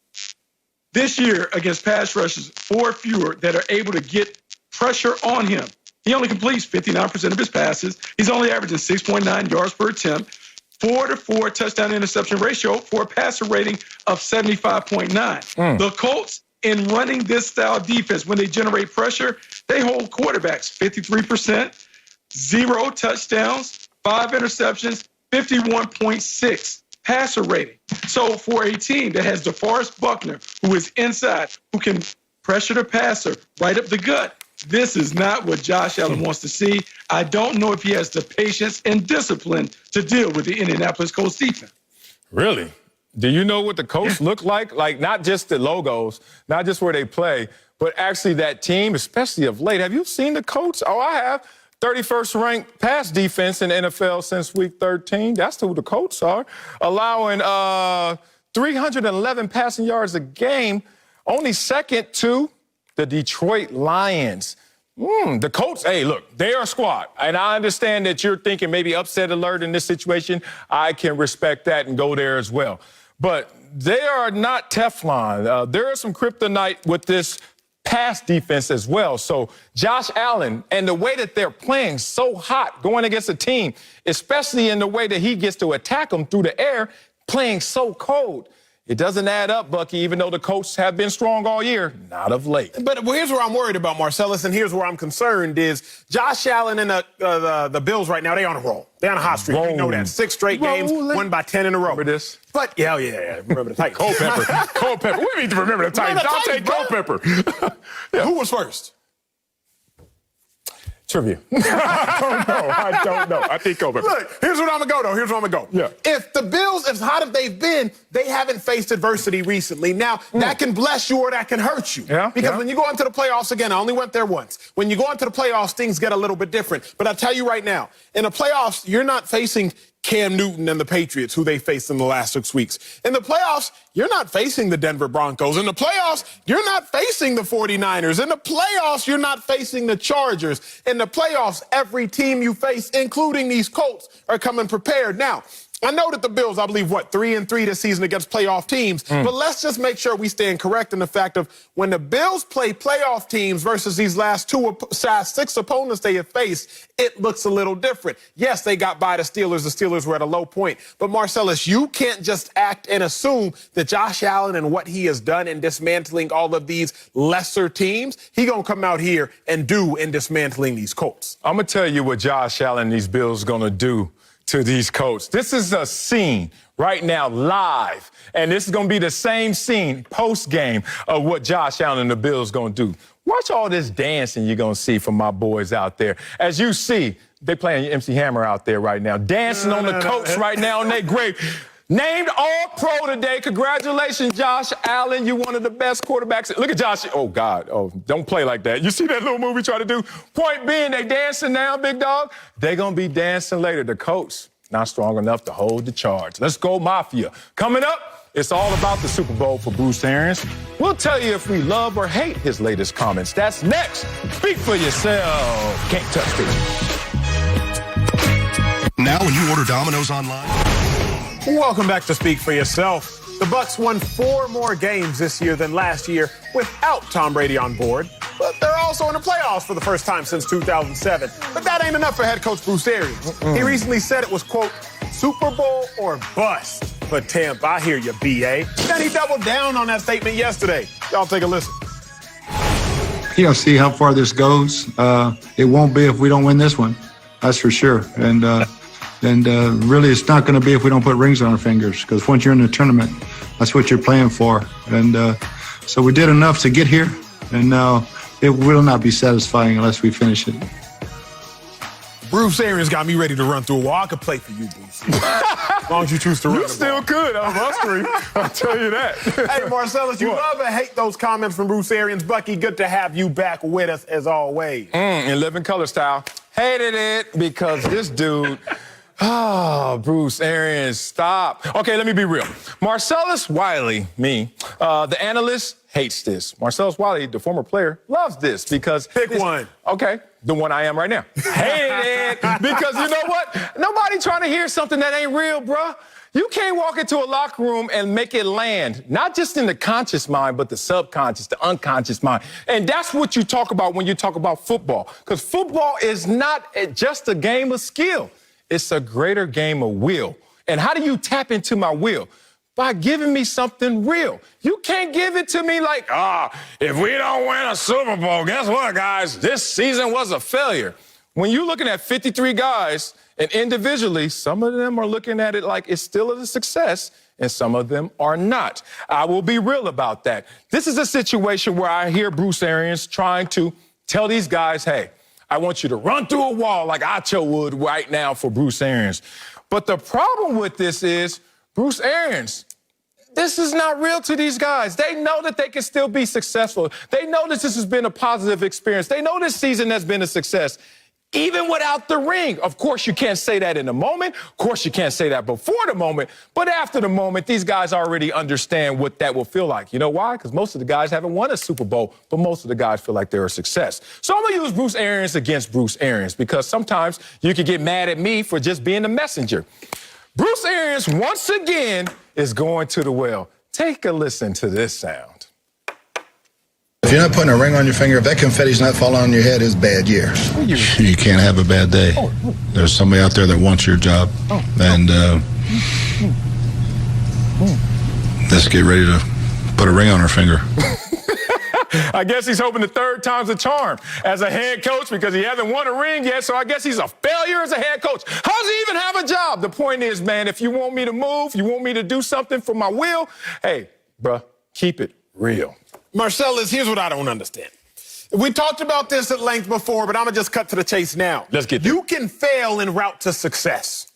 this year against pass rushers, 4 fewer that are able to get pressure on him. He only completes 59% of his passes. He's only averaging 6.9 yards per attempt. 4-to-4 touchdown interception ratio for a passer rating of 75.9. The Colts, in running this style defense, when they generate pressure, they hold quarterbacks 53%, 0 touchdowns, 5 interceptions, 51.6 passer rating. So for a team that has DeForest Buckner, who is inside, who can pressure the passer right up the gut, this is not what Josh Allen wants to see. I don't know if he has the patience and discipline to deal with the Indianapolis Colts defense. Really? Do you know what the Colts look like? Like, not just the logos, not just where they play, but actually that team, especially of late. Have you seen the Colts? Oh, I have. 31st ranked pass defense in the NFL since week 13. That's who the Colts are. Allowing 311 passing yards a game, only second to the Detroit Lions. The Colts, hey, look, they are a squad. And I understand that you're thinking maybe upset alert in this situation. I can respect that and go there as well. But they are not Teflon. There is some kryptonite with this pass defense as well. So Josh Allen and the way that they're playing so hot going against a team, especially in the way that he gets to attack them through the air, playing so cold. It doesn't add up, Bucky, even though the Colts have been strong all year, not of late. But here's where I'm worried about, Marcellus, and here's where I'm concerned is Josh Allen and the Bills right now, they on a roll. They on a hot streak. You know that. 6 straight games, won by 10 in a row. Remember this? But, yeah. Remember the Titans. Culpepper. Culpepper. We need to remember the Titans. Dante Culpepper. Yeah. Who was first? Trivia. I don't know. I think Culpepper. Look, here's what I'm going to go. Yeah. If the Bills, as hot as they've been, they haven't faced adversity recently. Now, that can bless you or that can hurt you. Yeah. Because when you go into the playoffs, again, I only went there once. When you go into the playoffs, things get a little bit different. But I'll tell you right now, in the playoffs, you're not facing Cam Newton and the Patriots, who they faced in the last 6 weeks. In the playoffs, you're not facing the Denver Broncos. In the playoffs, you're not facing the 49ers. In the playoffs, you're not facing the Chargers. In the playoffs, every team you face, including these Colts, are coming prepared. Now, I know that the Bills, I believe, 3-3 this season against playoff teams, but let's just make sure we stand correct in the fact of when the Bills play playoff teams versus these last 6 opponents they have faced, it looks a little different. Yes, they got by the Steelers. The Steelers were at a low point. But, Marcellus, you can't just act and assume that Josh Allen and what he has done in dismantling all of these lesser teams, he going to come out here and do in dismantling these Colts. I'm going to tell you what Josh Allen and these Bills going to do to these Colts. This is a scene right now live, and this is going to be the same scene post-game of what Josh Allen and the Bills going to do. Watch all this dancing you're going to see from my boys out there. As you see, they playing MC Hammer out there right now, dancing on the Colts right now in their grave. Named All-Pro today. Congratulations, Josh Allen. You're one of the best quarterbacks. Look at Josh. Oh, God. Oh, don't play like that. You see that little movie try to do? Point being, they dancing now, big dog. They going to be dancing later. The Colts not strong enough to hold the charge. Let's go, Mafia. Coming up, it's all about the Super Bowl for Bruce Arians. We'll tell you if we love or hate his latest comments. That's next. Speak for yourself. Can't touch this. Now when you order Domino's online. Welcome back to Speak for Yourself. The Bucs won 4 more games this year than last year without Tom Brady on board. But they're also in the playoffs for the first time since 2007. But that ain't enough for head coach Bruce Arians. He recently said it was, quote, Super Bowl or bust for Tampa. I hear you, B.A. Then he doubled down on that statement yesterday. Y'all take a listen. See how far this goes. It won't be if we don't win this one. That's for sure. And really, it's not going to be if we don't put rings on our fingers, because once you're in the tournament, that's what you're playing for. And so we did enough to get here, and now it will not be satisfying unless we finish it. Bruce Arians got me ready to run through a wall. I could play for you, Bruce. As long as you choose to run. You still could out of us 3. I'll tell you that. Hey, Marcellus, you love and hate those comments from Bruce Arians. Bucky, good to have you back with us as always. In living color style. Hated it because this dude... Bruce Arians, stop. Okay, let me be real. Marcellus Wiley, the analyst, hates this. Marcellus Wiley, the former player, loves this because... Pick one. Okay, the one I am right now. Hate it because you know what? Nobody trying to hear something that ain't real, bruh. You can't walk into a locker room and make it land, not just in the conscious mind, but the subconscious, the unconscious mind. And that's what you talk about when you talk about football, because football is not just a game of skill. It's a greater game of will. And how do you tap into my will? By giving me something real. You can't give it to me like, if we don't win a Super Bowl, guess what, guys? This season was a failure. When you're looking at 53 guys, and individually, some of them are looking at it like it's still a success, and some of them are not. I will be real about that. This is a situation where I hear Bruce Arians trying to tell these guys, hey, I want you to run through a wall like Acho would right now for Bruce Arians. But the problem with this is, Bruce Arians, this is not real to these guys. They know that they can still be successful. They know that this has been a positive experience. They know this season has been a success. even without the ring. Of course, you can't say that in the moment. Of course, you can't say that before the moment. But after the moment, these guys already understand what that will feel like. You know why? Because most of the guys haven't won a Super Bowl, but most of the guys feel like they're a success. So I'm going to use Bruce Arians against Bruce Arians because sometimes you can get mad at me for just being the messenger. Bruce Arians, once again, is going to the well. Take a listen to this sound. If you're not putting a ring on your finger, if that confetti's not falling on your head, it's a bad year. You can't have a bad day. There's somebody out there that wants your job. And let's get ready to put a ring on our finger. I guess he's hoping the third time's a charm as a head coach because he hasn't won a ring yet, so I guess he's a failure as a head coach. How does he even have a job? The point is, man, if you want me to move, you want me to do something for my will, hey, bruh, keep it real. Marcellus, here's what I don't understand. We talked about this at length before, but I'm going to just cut to the chase now. Let's get there. You can fail en route to success.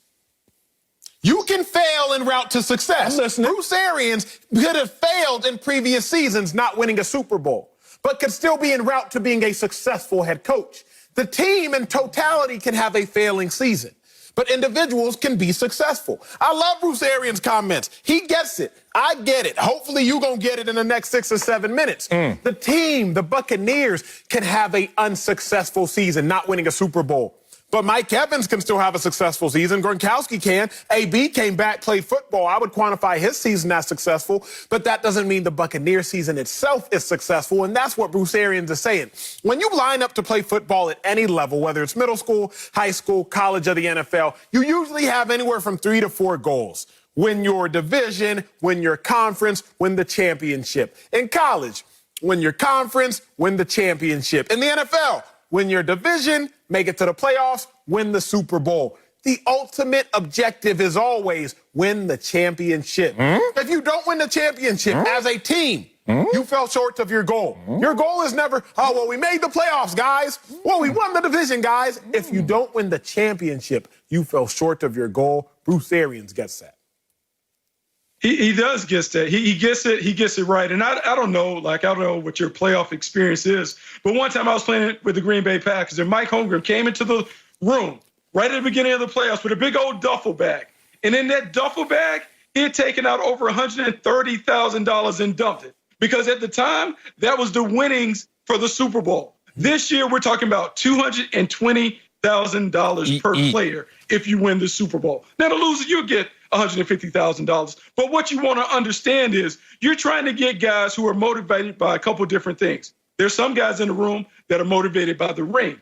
You can fail en route to success. I'm listening. Bruce Arians could have failed in previous seasons not winning a Super Bowl, but could still be en route to being a successful head coach. The team in totality can have a failing season, but individuals can be successful. I love Bruce Arians' comments. He gets it. I get it. Hopefully you're going to get it in the next 6 or 7 minutes. The team, the Buccaneers, can have an unsuccessful season, not winning a Super Bowl. But Mike Evans can still have a successful season. Gronkowski can. AB came back, played football. I would quantify his season as successful, but that doesn't mean the Buccaneer season itself is successful, and that's what Bruce Arians is saying. When you line up to play football at any level, whether it's middle school, high school, college, or the NFL, you usually have anywhere from 3 to 4 goals. Win your division, win your conference, win the championship. In college, win your conference, win the championship. In the NFL, win your division, make it to the playoffs, win the Super Bowl. The ultimate objective is always win the championship. If you don't win the championship as a team, you fell short of your goal. Your goal is never, oh, well, we made the playoffs, guys. Well, we won the division, guys. If you don't win the championship, you fell short of your goal. Bruce Arians gets that. He does get that. He gets it. He gets it right. And I don't know, I don't know what your playoff experience is. But one time I was playing with the Green Bay Packers, and Mike Holmgren came into the room right at the beginning of the playoffs with a big old duffel bag. And in that duffel bag, he had taken out over $130,000 and dumped it. Because at the time, that was the winnings for the Super Bowl. This year, we're talking about $220,000 per player if you win the Super Bowl. Now, the loser, you'll get $150,000. But what you want to understand is you're trying to get guys who are motivated by a couple different things. There's some guys in the room that are motivated by the ring.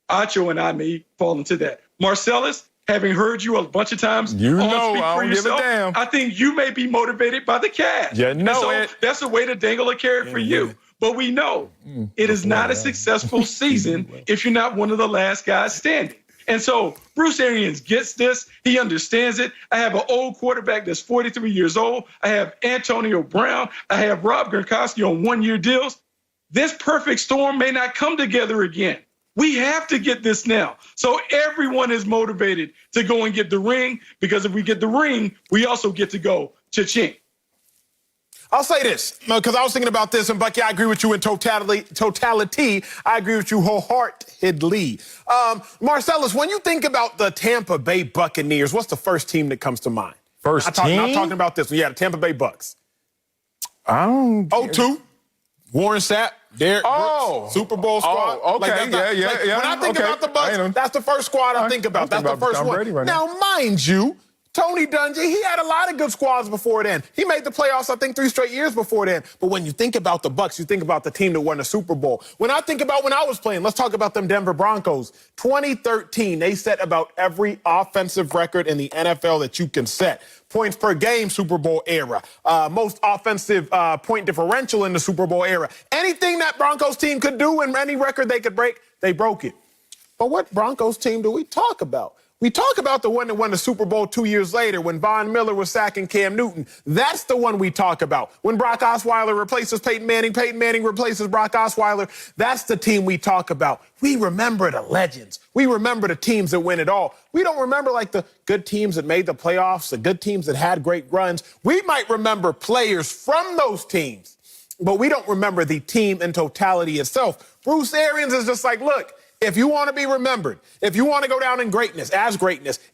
Acho and I may fall into that. Marcellus, having heard you a bunch of times, you know, I don't give a damn. I think you may be motivated by the cash. You know so it. That's a way to dangle a carrot for you. But we know it is not a successful season if you're not one of the last guys standing. And so Bruce Arians gets this. He understands it. I have an old quarterback that's 43 years old. I have Antonio Brown. I have Rob Gronkowski on 1-year deals. This perfect storm may not come together again. We have to get this now. So everyone is motivated to go and get the ring, because if we get the ring, we also get to go cha-ching. I'll say this, because I was thinking about this, and Bucky, I agree with you in totality. I agree with you wholeheartedly. Marcellus, when you think about the Tampa Bay Buccaneers, what's the first team that comes to mind? First team? I'm talking about this one. Yeah, the Tampa Bay Bucs. I don't... 0-2, Warren Sapp, Derek Brooks, Super Bowl squad. Oh, okay, When I think about the Bucs, that's the first squad I think about. That's the first one. Right now, mind you, Tony Dungy, he had a lot of good squads before then. He made the playoffs, I think, 3 straight years before then. But when you think about the Bucs, you think about the team that won the Super Bowl. When I think about when I was playing, let's talk about them Denver Broncos. 2013, they set about every offensive record in the NFL that you can set. Points per game, Super Bowl era. Most offensive point differential in the Super Bowl era. Anything that Broncos team could do and any record they could break, they broke it. But what Broncos team do we talk about? We talk about the one that won the Super Bowl 2 years later when Von Miller was sacking Cam Newton. That's the one we talk about. When Brock Osweiler replaces Peyton Manning replaces Brock Osweiler, that's the team we talk about. We remember the legends. We remember the teams that win it all. We don't remember like the good teams that made the playoffs, the good teams that had great runs. We might remember players from those teams, but we don't remember the team in totality itself. Bruce Arians is just like, look, if you want to be remembered, if you want to go down in greatness,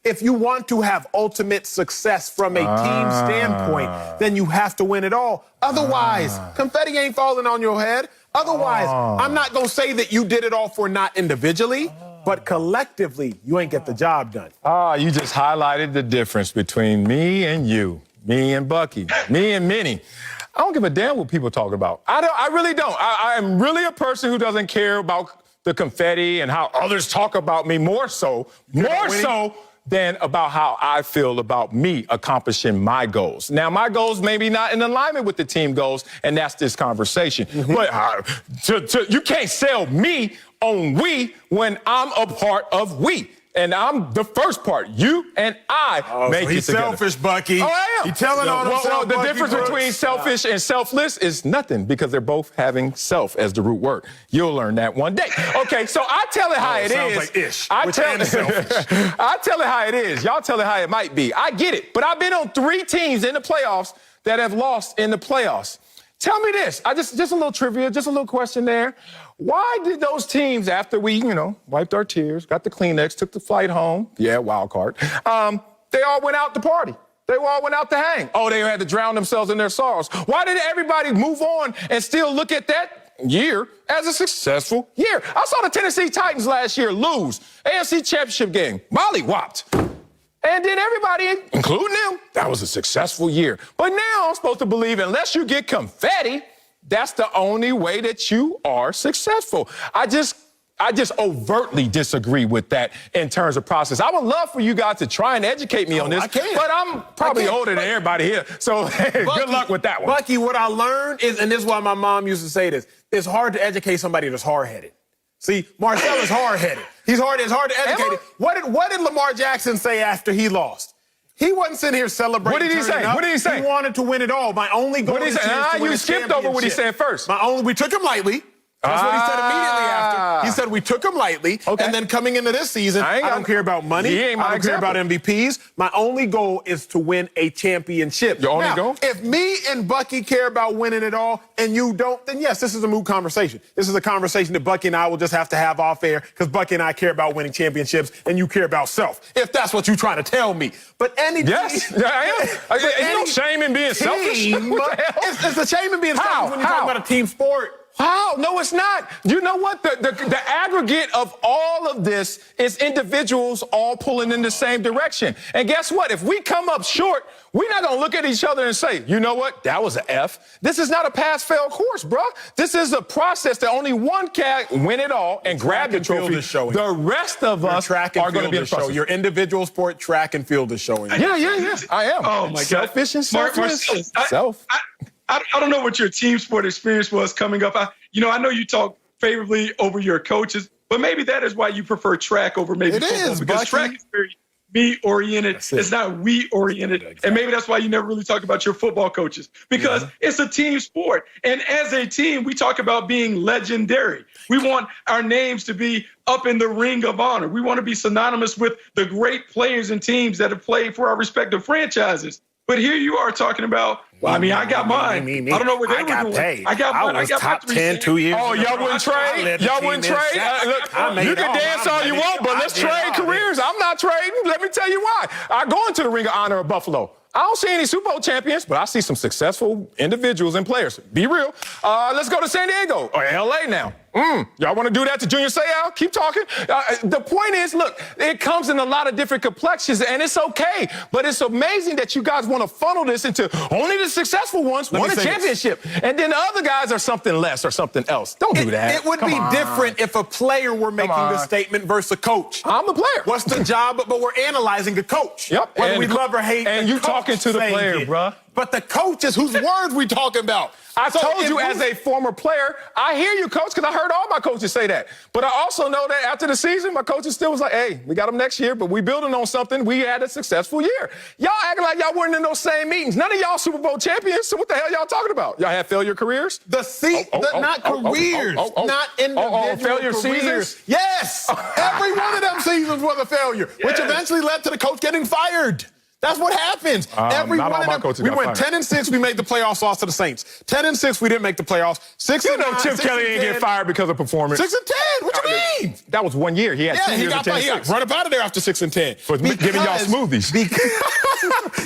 if you want to have ultimate success from a team standpoint, then you have to win it all. Otherwise, confetti ain't falling on your head. Otherwise, I'm not going to say that you did it all for not individually, but collectively, you ain't get the job done. You just highlighted the difference between me and you, me and Bucky, me and Minnie. I don't give a damn what people talk about. I really don't. I am really a person who doesn't care about the confetti and how others talk about me more so than about how I feel about me accomplishing my goals. Now, my goals may be not in alignment with the team goals, and that's this conversation. But you can't sell me on we when I'm a part of we. And I'm the first part. You and I make it together. He's selfish, Bucky. Oh, I am. He's telling on himself, the Bucky difference Brooks. between selfish and selfless is nothing because they're both having self as the root word. You'll learn that one day. Okay, so I tell it how it sounds is. like ish. I tell it how it is. Y'all tell it how it might be. I get it. But I've been on 3 teams in the playoffs that have lost in the playoffs. Tell me this. Just a little trivia, just a little question there. Why did those teams, after we, wiped our tears, got the Kleenex, took the flight home, wild card, they all went out to party. They all went out to hang. Oh, they had to drown themselves in their sorrows. Why did everybody move on and still look at that year as a successful year? I saw the Tennessee Titans last year lose AFC Championship game. Molly-whopped. And then everybody, including them, that was a successful year. But now I'm supposed to believe unless you get confetti, that's the only way that you are successful. I just overtly disagree with that in terms of process. I would love for you guys to try and educate me on this, but I'm probably older than everybody here. So Bucky, good luck with that one. Bucky, what I learned is, and this is why my mom used to say this, it's hard to educate somebody that's hard-headed. See, Marcel is hard-headed. It's hard to educate him. What did Lamar Jackson say after he lost? He wasn't sitting here celebrating. What did he say? What did he say? He wanted to win it all. My only goal is to win a championship. You skipped over what he said first. We took him lightly. That's what he said immediately after. He said we took him lightly, and then coming into this season, I don't care about money. I don't care about MVPs. My only goal is to win a championship. Your only goal? If me and Bucky care about winning it all and you don't, then yes, this is a moot conversation. This is a conversation that Bucky and I will just have to have off air because Bucky and I care about winning championships and you care about self, if that's what you're trying to tell me. But any Yes, I am. There's no shame in being selfish. It's a shame in being selfish when you're talking about a team sport. How? No, it's not. You know what? The aggregate of all of this is individuals all pulling in the same direction. And guess what? If we come up short, we're not going to look at each other and say, you know what? That was an F. This is not a pass-fail course, bro. This is a process that only one can win it all and grab the trophy. The rest of us are going to be in the process. Your individual sport track and field is showing. Yeah. I am. Oh, my God. Selfish and selfless. I don't know what your team sport experience was coming up. I know you talk favorably over your coaches, but maybe that is why you prefer track over maybe football. Because track is very me-oriented. It's not we-oriented. Exactly. And maybe that's why you never really talk about your football coaches, because it's a team sport. And as a team, we talk about being legendary. We want our names to be up in the ring of honor. We want to be synonymous with the great players and teams that have played for our respective franchises. But here you are talking about, I got mine. I don't know what they were doing. Paid. I got mine. I was top 10 2 years ago. Oh, y'all wouldn't trade? Y'all wouldn't trade? Look, you can dance all you want, but let's trade careers. I'm not trading. Let me tell you why. I go into the ring of honor of Buffalo. I don't see any Super Bowl champions, but I see some successful individuals and players. Be real. Let's go to San Diego or L.A. now. Y'all want to do that to Junior Seau? Keep talking. The point is, look, it comes in a lot of different complexions, and it's okay. But it's amazing that you guys want to funnel this into only the successful ones won a championship, and then the other guys are something less or something else. Don't do that. It would be different if a player were making the statement versus a coach. I'm the player. What's the job? But we're analyzing the coach. Yep. Whether we love or hate. And you talking to the player, bruh. But the coach is whose words we talking about. I told you as a former player, I hear you, coach, because I heard all my coaches say that. But I also know that after the season, my coaches still was like, hey, we got them next year, but we building on something. We had a successful year. Y'all acting like y'all weren't in those same meetings. None of y'all Super Bowl champions, so what the hell y'all talking about? Y'all had failure careers? Not careers, not individual failure careers. Seasons? Yes, every one of them seasons was a failure, which eventually led to the coach getting fired. That's what happens. Every not one all my of them. coaches We got went fired. 10-6. We made the playoffs, lost to the Saints. 10-6. We didn't make the playoffs. 6-9. You know Chip Kelly ain't get fired because of performance. 6-10. What you mean? That was 1 year. He had 2 Yeah, he years got of fired. He got 10-6. run up out of there after 6-10. For giving y'all smoothies.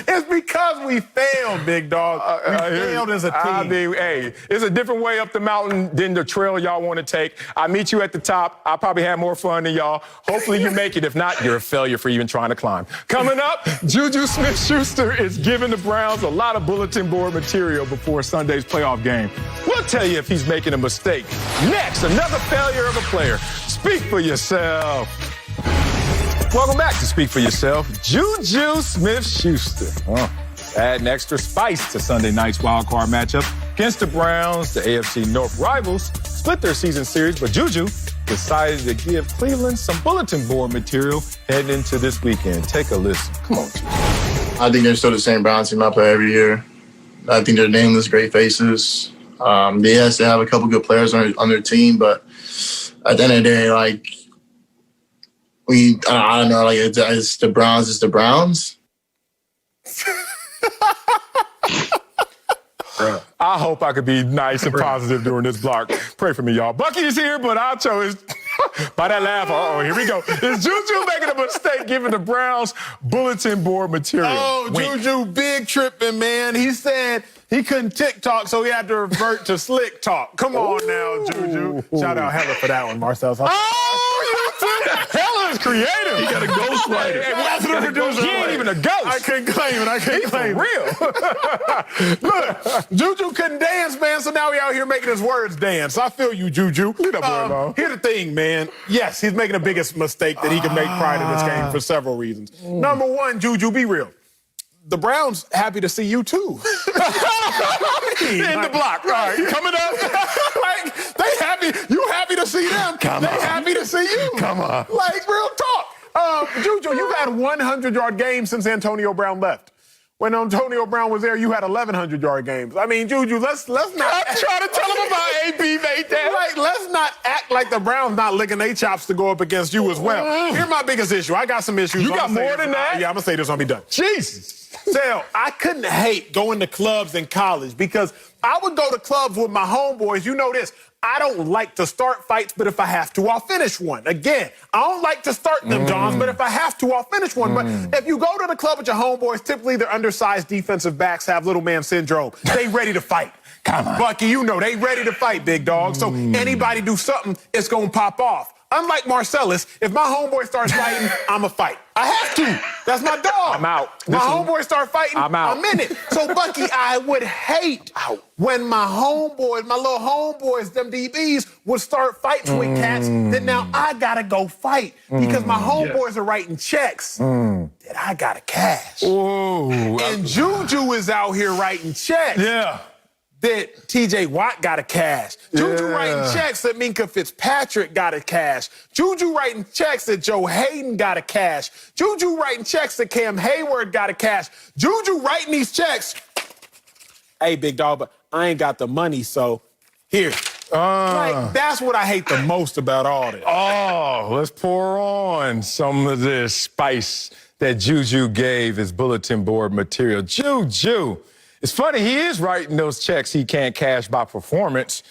It's because we failed, big dog. We failed as a team. I mean, hey, it's a different way up the mountain than the trail y'all want to take. I meet you at the top. I probably have more fun than y'all. Hopefully you make it. If not, you're a failure for even trying to climb. Coming up, JuJu Smith-Schuster is giving the Browns a lot of bulletin board material before Sunday's playoff game. We'll tell you if he's making a mistake. Next, another failure of a player. Speak for yourself. Welcome back to Speak for Yourself. JuJu Smith-Schuster. Adding extra spice to Sunday night's wildcard matchup against the Browns. The AFC North rivals split their season series, but JuJu decided to give Cleveland some bulletin board material heading into this weekend. Take a listen. Come on, JuJu. I think they're still the same Browns team I play every year. I think they're nameless, great faces. Yes, they have a couple good players on their team, but at the end of the day, like, I don't know, like, it's the Browns, it's the Browns. I hope I could be nice and positive during this block. Pray for me, y'all. Bucky is here, but Acho is by that laugh. Here we go. Is JuJu making a mistake giving the Browns bulletin board material? Oh, JuJu, big tripping, man. He said he couldn't TikTok, so he had to revert to slick talk. Come on now, JuJu. Shout out Hella for that one, Marcel. Hella is creative. He got a ghostwriter. He ain't even a ghost. I couldn't claim it. Real. Look, JuJu couldn't dance, man, so now he out here making his words dance. I feel you, JuJu. Here's the thing, man. Yes, he's making the biggest mistake that he can make prior to this game for several reasons. Number one, JuJu, be real. The Browns happy to see you, too. In the block. All right, coming up. Like, they happy. You happy to see them. They happy to see you. Come on. Like, real talk. JuJu, you've had 100-yard games since Antonio Brown left. When Antonio Brown was there, you had 1,100-yard games. I mean, JuJu, let's not. I'm trying to tell him about AP made that. Like, let's not act like the Browns not licking their chops to go up against you as well. Here's my biggest issue. I got some issues. You got more than that? Yeah, I'm gonna say this. I'll be done. Jesus. Sal, I couldn't hate going to clubs in college because I would go to clubs with my homeboys. You know this. I don't like to start fights, but if I have to, I'll finish one. Again, I don't like to start them, Johns, but if I have to, I'll finish one. But if you go to the club with your homeboys, typically they're undersized defensive backs, have little man syndrome. They ready to fight. Come on. Bucky, you know, they ready to fight, big dog. So anybody do something, it's going to pop off. Unlike Marcellus, if my homeboy starts fighting, I'm a fight. I have to. That's my dog. I'm out. My homeboy start fighting, I'm out. I'm in it. So, Bucky, I would hate when my homeboys, my little homeboys, them DBs, would start fighting with cats that now I got to go fight because my homeboys are writing checks that I got to cash. Ooh. And JuJu is out here writing checks. Yeah. That TJ Watt got a cash. JuJu writing checks that Minka Fitzpatrick got a cash. JuJu writing checks that Joe Hayden got a cash. JuJu writing checks that Cam Hayward got a cash. JuJu writing these checks. Hey, big dog, but I ain't got the money, so here. Like, that's what I hate the most about all this. Oh, let's pour on some of this spice that JuJu gave his bulletin board material. JuJu. It's funny, he is writing those checks he can't cash by performance.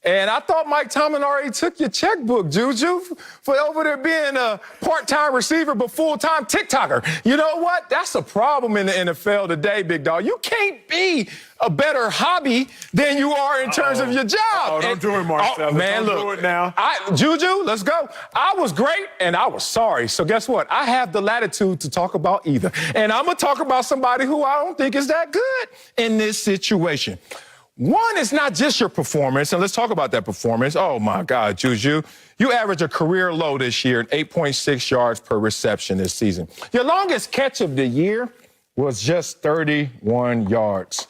And I thought Mike Tomlin already took your checkbook, JuJu, for over there being a part-time receiver but full-time TikToker. You know what? That's a problem in the NFL today, big dog. You can't be a better hobby than you are in terms of your job. Oh, don't do it, Marcel. Man, don't look. do it now. JuJu, let's go. I was great, and I was sorry. So guess what? I have the latitude to talk about either. And I'm going to talk about somebody who I don't think is that good in this situation. One, it's not just your performance, and let's talk about that performance. Oh, my God, JuJu. You average a career low this year at 8.6 yards per reception this season. Your longest catch of the year was just 31 yards.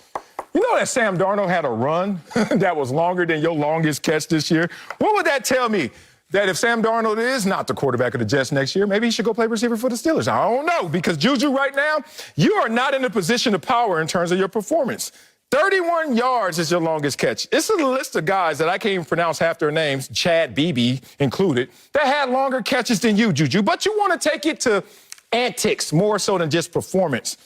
You know that Sam Darnold had a run that was longer than your longest catch this year? What would that tell me? That if Sam Darnold is not the quarterback of the Jets next year, maybe he should go play receiver for the Steelers. I don't know, because JuJu right now, you are not in a position of power in terms of your performance. 31 yards is your longest catch. This is a list of guys that I can't even pronounce half their names, Chad Beebe included, that had longer catches than you, JuJu. But you want to take it to antics more so than just performance.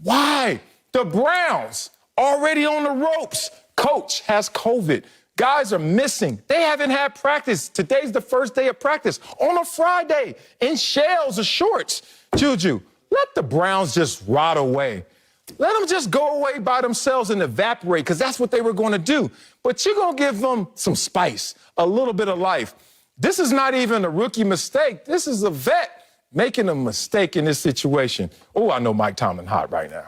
Why? The Browns already on the ropes. Coach has COVID. Guys are missing. They haven't had practice. Today's the first day of practice on a Friday in shells or shorts. JuJu, let the Browns just rot away. Let them just go away by themselves and evaporate, because that's what they were going to do. But you're going to give them some spice, a little bit of life. This is not even a rookie mistake. This is a vet making a mistake in this situation. Oh, I know Mike Tomlin hot right now.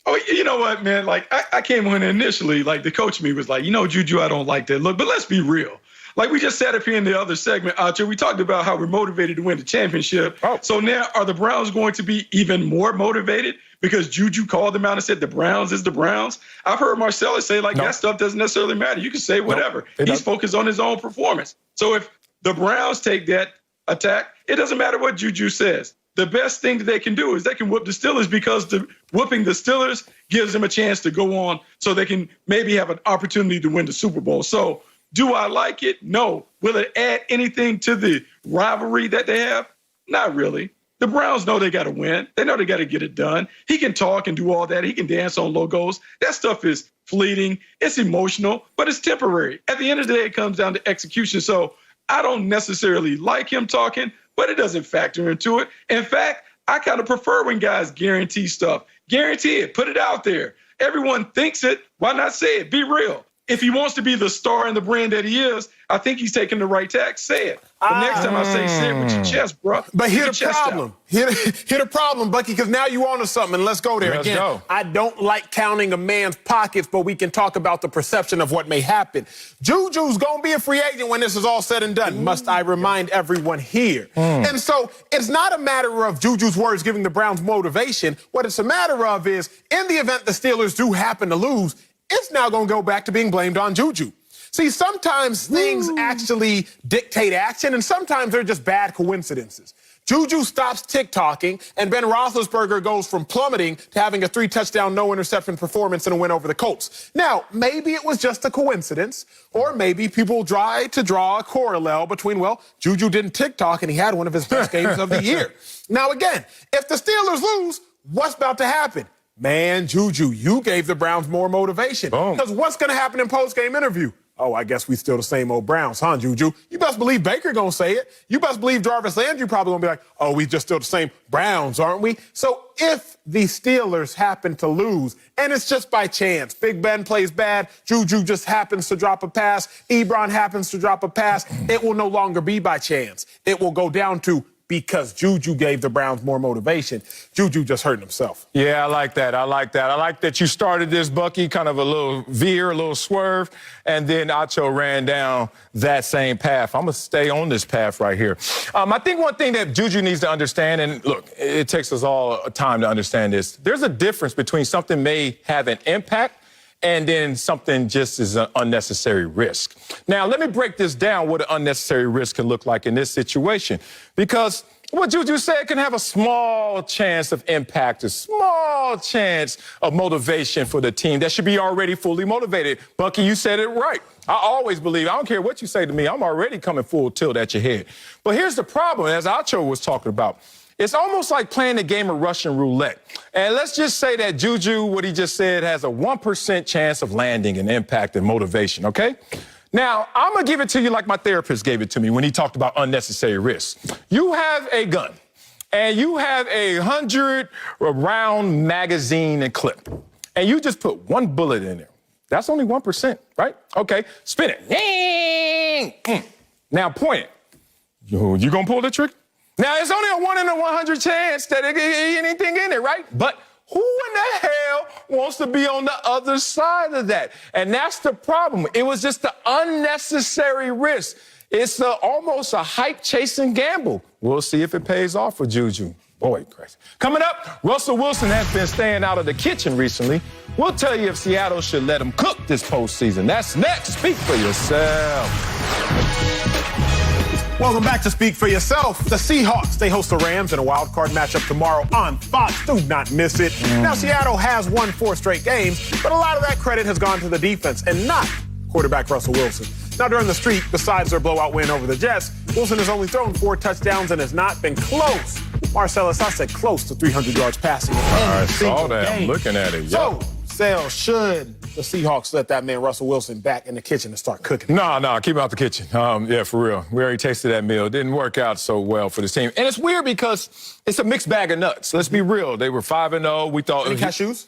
Oh, you know what, man? Like, I came on initially, like, the coach me was like, JuJu, I don't like that look. But let's be real. Like, we just sat up here in the other segment, Archer, we talked about how we're motivated to win the championship. Oh. So now are the Browns going to be even more motivated because JuJu called them out and said the Browns is the Browns? I've heard Marcellus say, like, that stuff doesn't necessarily matter. You can say whatever. He's focused on his own performance. So if the Browns take that attack, it doesn't matter what JuJu says. The best thing that they can do is they can whoop the Steelers, because whooping the Steelers gives them a chance to go on so they can maybe have an opportunity to win the Super Bowl. So do I like it? No. Will it add anything to the rivalry that they have? Not really. The Browns know they got to win. They know they got to get it done. He can talk and do all that. He can dance on logos. That stuff is fleeting. It's emotional, but it's temporary. At the end of the day, it comes down to execution. So I don't necessarily like him talking, but it doesn't factor into it. In fact, I kind of prefer when guys guarantee stuff. Guarantee it. Put it out there. Everyone thinks it. Why not say it? Be real. If he wants to be the star and the brand that he is, I think he's taking the right tack. Say it. The next time I say it with your chest, bro. But here's the problem. Here's the problem, Bucky, because now you on to something, and let's go there. Let's again. go. I don't like counting a man's pockets, but we can talk about the perception of what may happen. JuJu's going to be a free agent when this is all said and done. Must I remind everyone here? And so it's not a matter of JuJu's words giving the Browns motivation. What it's a matter of is, in the event the Steelers do happen to lose, it's now going to go back to being blamed on JuJu. See, sometimes things actually dictate action, and sometimes they're just bad coincidences. JuJu stops TikToking, and Ben Roethlisberger goes from plummeting to having a 3-touchdown, no-interception performance and a win over the Colts. Now, maybe it was just a coincidence, or maybe people try to draw a correlate between, well, JuJu didn't TikTok, and he had one of his best games of the year. Now, again, if the Steelers lose, what's about to happen? Man, JuJu, you gave the Browns more motivation. Because what's going to happen in post-game interview? Oh, I guess we still the same old Browns, huh, JuJu? You best believe Baker going to say it. You best believe Jarvis Landry probably going to be like, oh, we just still the same Browns, aren't we? So if the Steelers happen to lose, and it's just by chance, Big Ben plays bad, JuJu just happens to drop a pass, Ebron happens to drop a pass, it will no longer be by chance. It will go down to because JuJu gave the Browns more motivation. JuJu just hurting himself. Yeah, I like that. I like that you started this, Bucky, kind of a little veer, a little swerve, and then Acho ran down that same path. I'm going to stay on this path right here. I think one thing that JuJu needs to understand, and look, it takes us all time to understand this, there's a difference between something may have an impact and then something just is an unnecessary risk. Now, let me break this down, what an unnecessary risk can look like in this situation. Because what JuJu said can have a small chance of impact, a small chance of motivation for the team that should be already fully motivated. Bucky, you said it right. I always believe, I don't care what you say to me, I'm already coming full tilt at your head. But here's the problem, as Acho was talking about. It's almost like playing a game of Russian roulette. And let's just say that JuJu, what he just said, has a 1% chance of landing and impact and motivation, okay? Now, I'm going to give it to you like my therapist gave it to me when he talked about unnecessary risks. You have a gun, and you have a 100-round magazine and clip, and you just put one bullet in there. That's only 1%, right? Okay, spin it. Now point it. You going to pull the trigger? Now, it's only a 1 in 100 chance that it get anything in it, right? But who in the hell wants to be on the other side of that? And that's the problem. It was just the unnecessary risk. It's almost a hype-chasing gamble. We'll see if it pays off for JuJu. Boy, crazy. Coming up, Russell Wilson has been staying out of the kitchen recently. We'll tell you if Seattle should let him cook this postseason. That's next. Speak for yourself. Welcome back to Speak for Yourself. The Seahawks, they host the Rams in a wild card matchup tomorrow on Fox. Do not miss it. Now, Seattle has won 4 straight games, but a lot of that credit has gone to the defense and not quarterback Russell Wilson. Now, during the streak, besides their blowout win over the Jets, Wilson has only thrown 4 touchdowns and has not been close. Marcellus, I said close to 300 yards passing. I saw that. I'm looking at it. So, Sale, should the Seahawks let that man Russell Wilson back in the kitchen and start cooking? No, keep him out the kitchen. Yeah, for real. We already tasted that meal. It didn't work out so well for this team. And it's weird because it's a mixed bag of nuts. Let's be real. They were 5-0. We thought... Any cashews?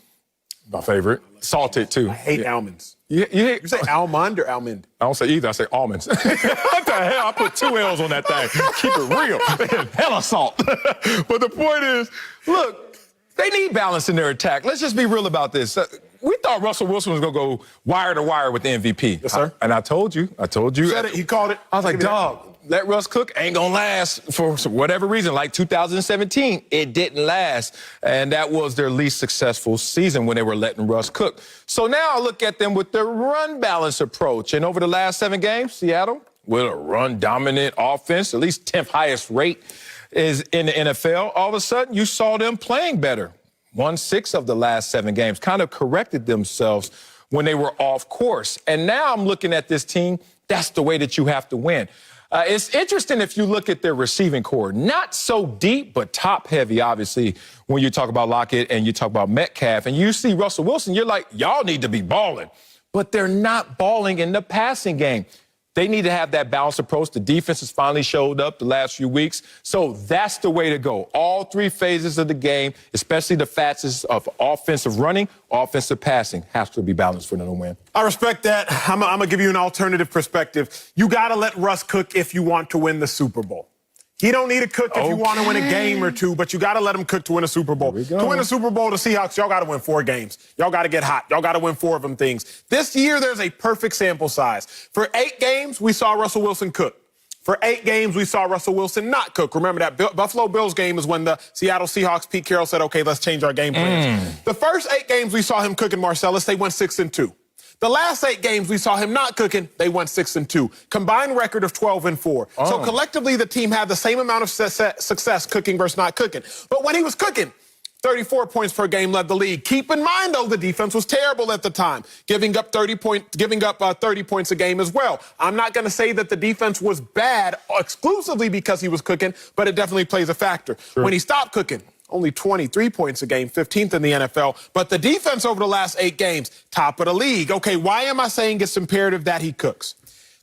My favorite. Salted, too. I hate almonds. You say almond or almond? I don't say either. I say almonds. What the hell? I put 2 L's on that thing. Keep it real. Hella salt. But the point is, look, they need balance in their attack. Let's just be real about this. We thought Russell Wilson was going to go wire to wire with the MVP. Yes, sir. And I told you. You said it. He called it. I was like, dog, let Russ cook. Ain't going to last for whatever reason. Like 2017, it didn't last. And that was their least successful season when they were letting Russ cook. So now I look at them with their run balance approach. And over the last 7 games, Seattle, with a run-dominant offense, at least 10th highest rate is in the NFL, all of a sudden you saw them playing better. 1-6 of the last 7 games, kind of corrected themselves when they were off course. And now I'm looking at this team, that's the way that you have to win. It's interesting if you look at their receiving core. Not so deep, but top-heavy, obviously, when you talk about Lockett and you talk about Metcalf. And you see Russell Wilson, you're like, y'all need to be balling. But they're not balling in the passing game. They need to have that balanced approach. The defense has finally showed up the last few weeks. So that's the way to go. All 3 phases of the game, especially the facets of offensive running, offensive passing, has to be balanced for them to win. I respect that. I'm going to give you an alternative perspective. You got to let Russ cook if you want to win the Super Bowl. He don't need to cook if you want to win a game or 2, but you got to let him cook to win a Super Bowl. To win a Super Bowl, the Seahawks, y'all got to win 4 games. Y'all got to get hot. Y'all got to win 4 of them things. This year, there's a perfect sample size. For 8 games, we saw Russell Wilson cook. For 8 games, we saw Russell Wilson not cook. Remember that Buffalo Bills game is when the Seattle Seahawks, Pete Carroll said, okay, let's change our game plans. The first 8 games we saw him cooking Marcellus, they went 6-2. The last 8 games we saw him not cooking, they went 6-2. Combined record of 12-4. So collectively, the team had the same amount of success cooking versus not cooking. But when he was cooking, 34 points per game led the league. Keep in mind, though, the defense was terrible at the time, giving up 30 points a game as well. I'm not going to say that the defense was bad exclusively because he was cooking, but it definitely plays a factor. Sure. When he stopped cooking, only 23 points a game, 15th in the NFL. But the defense over the last 8 games, top of the league. Okay, why am I saying it's imperative that he cooks?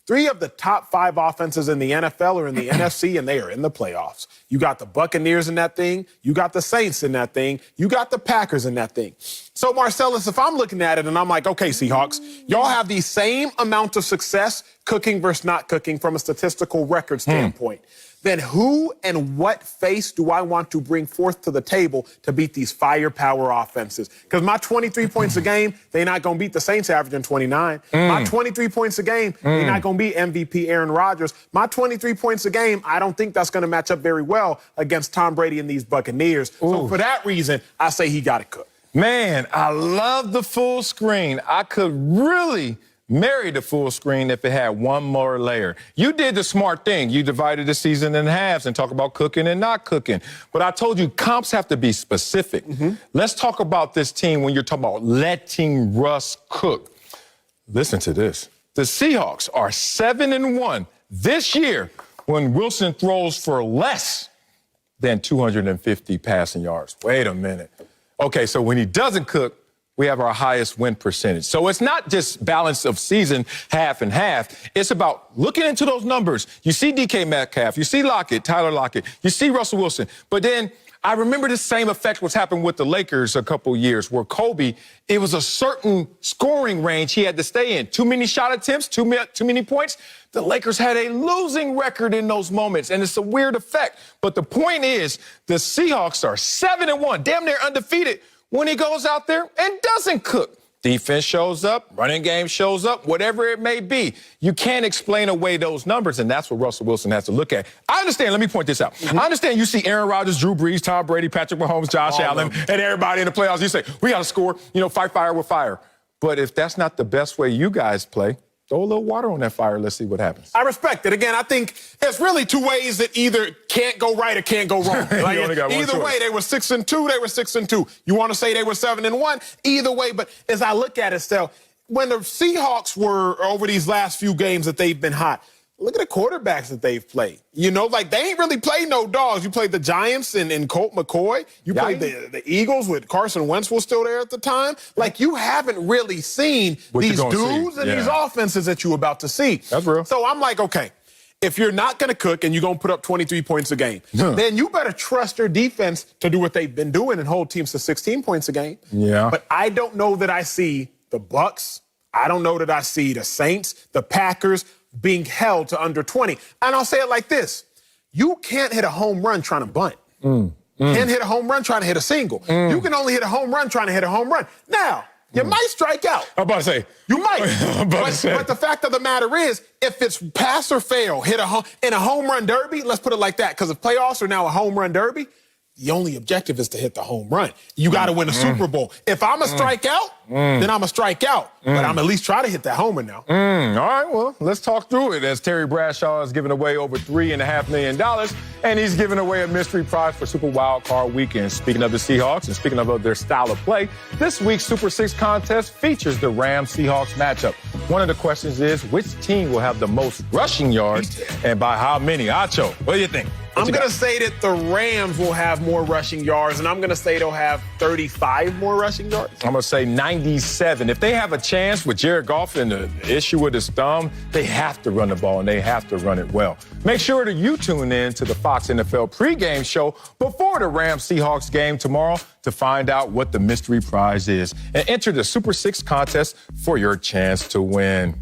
3 of the top 5 offenses in the NFL are in the NFC, and they are in the playoffs. You got the Buccaneers in that thing. You got the Saints in that thing. You got the Packers in that thing. So, Marcellus, if I'm looking at it and I'm like, okay, Seahawks, y'all have the same amount of success cooking versus not cooking from a statistical record standpoint. Then who and what face do I want to bring forth to the table to beat these firepower offenses? Because my 23 points a game, they're not going to beat the Saints averaging 29. My 23 points a game, they're not going to beat MVP Aaron Rodgers. My 23 points a game, I don't think that's going to match up very well against Tom Brady and these Buccaneers. So for that reason, I say he got to cook. Man, I love the full screen. I could really marry the full screen if it had one more layer. You did the smart thing. You divided the season in halves and talk about cooking and not cooking. But I told you comps have to be specific. Let's talk about this team when you're talking about letting Russ cook. Listen to this. The Seahawks are 7-1 this year when Wilson throws for less than 250 passing yards. Wait a minute. Okay, so when he doesn't cook, we have our highest win percentage. So it's not just balance of season, half and half. It's about looking into those numbers. You see DK Metcalf, you see Lockett, Tyler Lockett, you see Russell Wilson. But then I remember the same effect was happening with the Lakers a couple years where Kobe, it was a certain scoring range he had to stay in. Too many shot attempts, too many points. The Lakers had a losing record in those moments, and it's a weird effect. But the point is, the Seahawks are 7-1, damn near undefeated, when he goes out there and doesn't cook. Defense shows up, running game shows up, whatever it may be. You can't explain away those numbers, and that's what Russell Wilson has to look at. I understand. Let me point this out. I understand you see Aaron Rodgers, Drew Brees, Tom Brady, Patrick Mahomes, Josh Allen, and everybody in the playoffs. You say, we got to score, fight fire with fire. But if that's not the best way you guys play, throw a little water on that fire. Let's see what happens. I respect it. Again, I think there's really 2 ways that either can't go right or can't go wrong. Like, either way, they were 6-2, they were 6-2. You want to say they were 7-1? Either way, but as I look at it still, when the Seahawks were over these last few games that they've been hot, look at the quarterbacks that they've played. You know, like they ain't really played no dogs. You played the Giants and Colt McCoy. You played the Eagles with Carson Wentz was still there at the time. Like you haven't really seen these dudes and these offenses that you're about to see. That's real. So I'm like, okay, if you're not going to cook and you're going to put up 23 points a game, then you better trust your defense to do what they've been doing and hold teams to 16 points a game. Yeah. But I don't know that I see the Bucs. I don't know that I see the Saints, the Packers being held to under 20. And I'll say it like this. You can't hit a home run trying to bunt. Can't hit a home run trying to hit a single. You can only hit a home run trying to hit a home run. Now, you might strike out. I'm about to say. You might. But the fact of the matter is, if it's pass or fail, hit in a home run derby, let's put it like that, because the playoffs are now a home run derby, the only objective is to hit the home run. You got to win a Super Bowl. If I'm a strike out, then I'm a strike out. But I'm at least try to hit that homer now. All right, well, let's talk through it as Terry Bradshaw is giving away over $3.5 million, and he's giving away a mystery prize for Super Wild Card Weekend. Speaking of the Seahawks and speaking of their style of play, this week's Super 6 contest features the Rams-Seahawks matchup. One of the questions is, which team will have the most rushing yards and by how many? Acho, what do you think? I'm going to say that the Rams will have more rushing yards, and I'm going to say they'll have 35 more rushing yards. I'm going to say 97. If they have a chance with Jared Goff and the issue with his thumb, they have to run the ball, and they have to run it well. Make sure that you tune in to the Fox NFL pregame show before the Rams-Seahawks game tomorrow to find out what the mystery prize is and enter the Super 6 contest for your chance to win.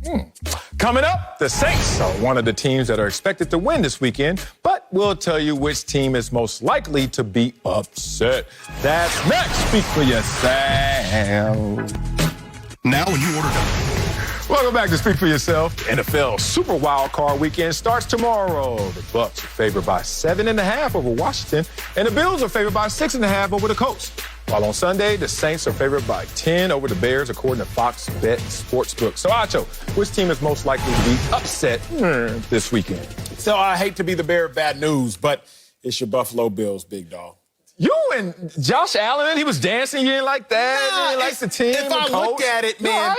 Coming up, the Saints are one of the teams that are expected to win this weekend, but we'll tell you which team is most likely to be upset. That's next. Speak for yourself. Now when you order Welcome back to Speak for Yourself. NFL Super Wild Card Weekend starts tomorrow. The Bucs are favored by 7.5 over Washington, and the Bills are favored by 6.5 over the Colts. While on Sunday, the Saints are favored by 10 over the Bears, according to Fox Bet Sportsbook. So, Acho, which team is most likely to be upset this weekend? So I hate to be the bearer of bad news, but it's your Buffalo Bills, big dog. You and Josh Allen, he was dancing. You didn't like that? You didn't like the team? If I look at it, man.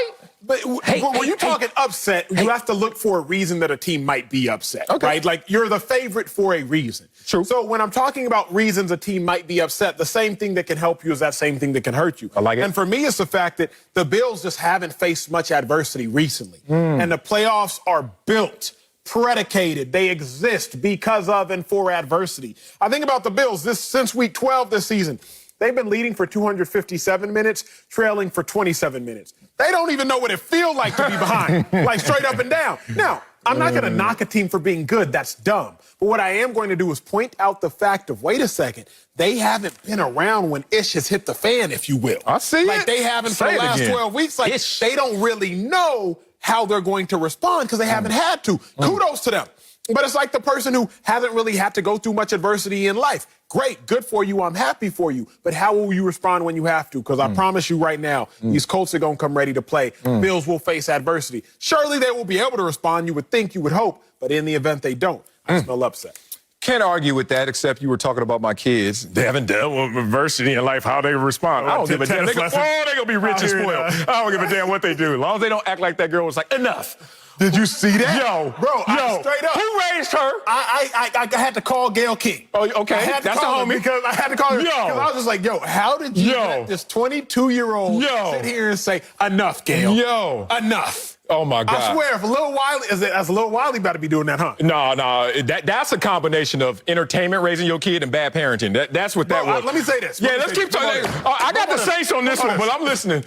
But when you're talking upset, you have to look for a reason that a team might be upset, right? Like, you're the favorite for a reason. True. So when I'm talking about reasons a team might be upset, the same thing that can help you is that same thing that can hurt you. I like it. And for me, it's the fact that the Bills just haven't faced much adversity recently. And the playoffs are built, predicated. They exist because of and for adversity. I think about the Bills since week 12 this season. They've been leading for 257 minutes, trailing for 27 minutes. They don't even know what it feels like to be behind, like straight up and down. Now, I'm not going to knock a team for being good. That's dumb. But what I am going to do is point out the fact of, wait a second, they haven't been around when ish has hit the fan, if you will. I see like it. They haven't for the last 12 weeks. Like, they don't really know how they're going to respond because they haven't had to. Kudos to them. But it's like the person who hasn't really had to go through much adversity in life. Great, good for you, I'm happy for you. But how will you respond when you have to? Because I promise you right now, these Colts are going to come ready to play. Bills will face adversity. Surely they will be able to respond, you would think, you would hope. But in the event they don't, I smell upset. Can't argue with that, except you were talking about my kids. They haven't dealt with adversity in life, how they respond. I don't give a damn. They're going to be rich and spoiled. I don't give a damn what they do. As long as they don't act like that girl was like, enough. Did you see that? Bro, straight up. Who raised her? I had to call Gail King. Oh, okay. That's the homie. Because I had to call her. Because I was just like, how did you let this 22-year-old sit here and say, enough, Gail? Enough. Oh, my God. I swear, if a little Wiley, that's a little Wiley about to be doing that, huh? No. That's a combination of entertainment, raising your kid, and bad parenting. That's what that was. Let me say this. Let's keep talking. I got the Saints on this one, but I'm listening.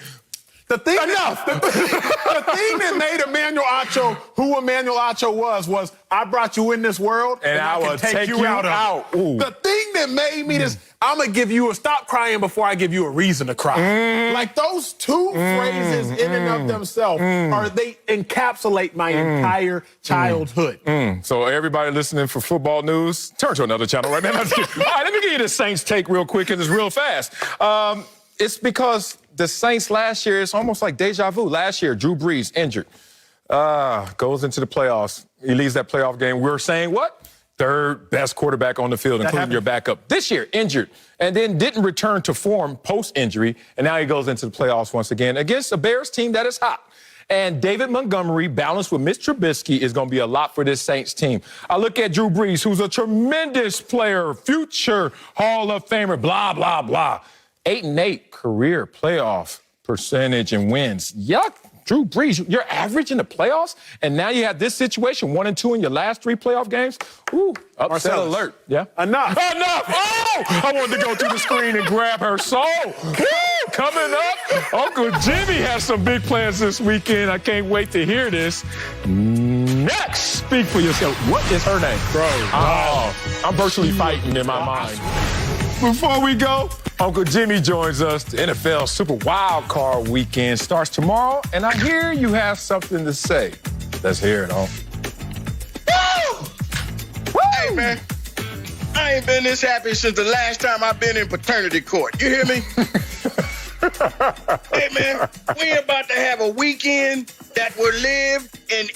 The thing that made Emmanuel Acho who Emmanuel Acho was I brought you in this world and I will take you out. The thing that made me this, I'm going to give you stop crying before I give you a reason to cry. Like those two phrases in and of themselves, they encapsulate my entire childhood. So everybody listening for football news, turn to another channel right now. All right, let me give you the Saints take real quick because it's real fast. It's because the Saints last year, it's almost like deja vu. Last year, Drew Brees injured. Goes into the playoffs. He leaves that playoff game. We're saying what? third best quarterback on the field, including your backup. This year, injured, and then didn't return to form post-injury, and now he goes into the playoffs once again against a Bears team that is hot. And David Montgomery, balanced with Mitch Trubisky, is going to be a lot for this Saints team. I look at Drew Brees, who's a tremendous player, future Hall of Famer, blah, blah, blah. 8-8 career playoff percentage and wins. Yuck. Drew Brees, you're average in the playoffs, and now you have this situation, 1-2 in your last 3 playoff games. Ooh, upset alert. Yeah? Enough. Oh, I wanted to go to the screen and grab her soul. Woo, coming up, Uncle Jimmy has some big plans this weekend. I can't wait to hear this. Next, speak for yourself. What is her name? Bro. Oh, I'm virtually fighting in my mind. Before we go, Uncle Jimmy joins us. The NFL Super Wild Card Weekend starts tomorrow, and I hear you have something to say. Let's hear it, Uncle. Hey, man, I ain't been this happy since the last time I've been in paternity court. You hear me? Hey, man, we about to have a weekend that will live in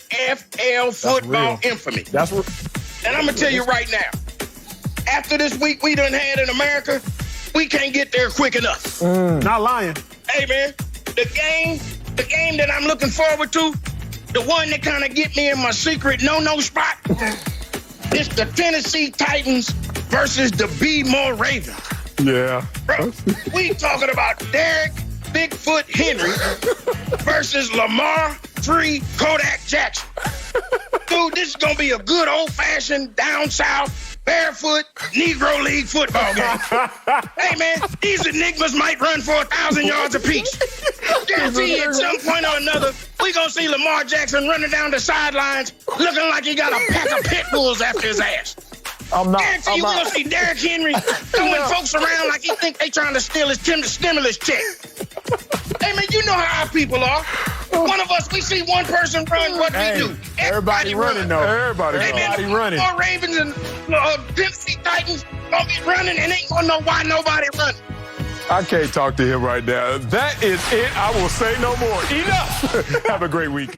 NFL football infamy. That's what. And I'm going to tell you right now, after this week we done had in America, we can't get there quick enough. Not lying. Hey, man, the game that I'm looking forward to, the one that kind of get me in my secret no-no spot, it's the Tennessee Titans versus the B-More Ravens. Yeah. Bro, we talking about Derek Bigfoot Henry versus Lamar Free Kodak Jackson. Dude, this is going to be a good old-fashioned down south barefoot Negro League football game. Hey, man, these enigmas might run for 1,000 yards apiece. Guarantee at some point or another, we gonna see Lamar Jackson running down the sidelines looking like he got a pack of pit bulls after his ass. Guarantee you gonna see Derrick Henry throwing folks around like he think they trying to steal his stimulus check. Hey, man, you know how our people are. One of us, we see one person run, what we do? Everybody running, though. Everybody running. More Ravens and Tennessee Titans gonna be running and ain't gonna know why nobody running. I can't talk to him right now. That is it. I will say no more. Enough. Have a great week.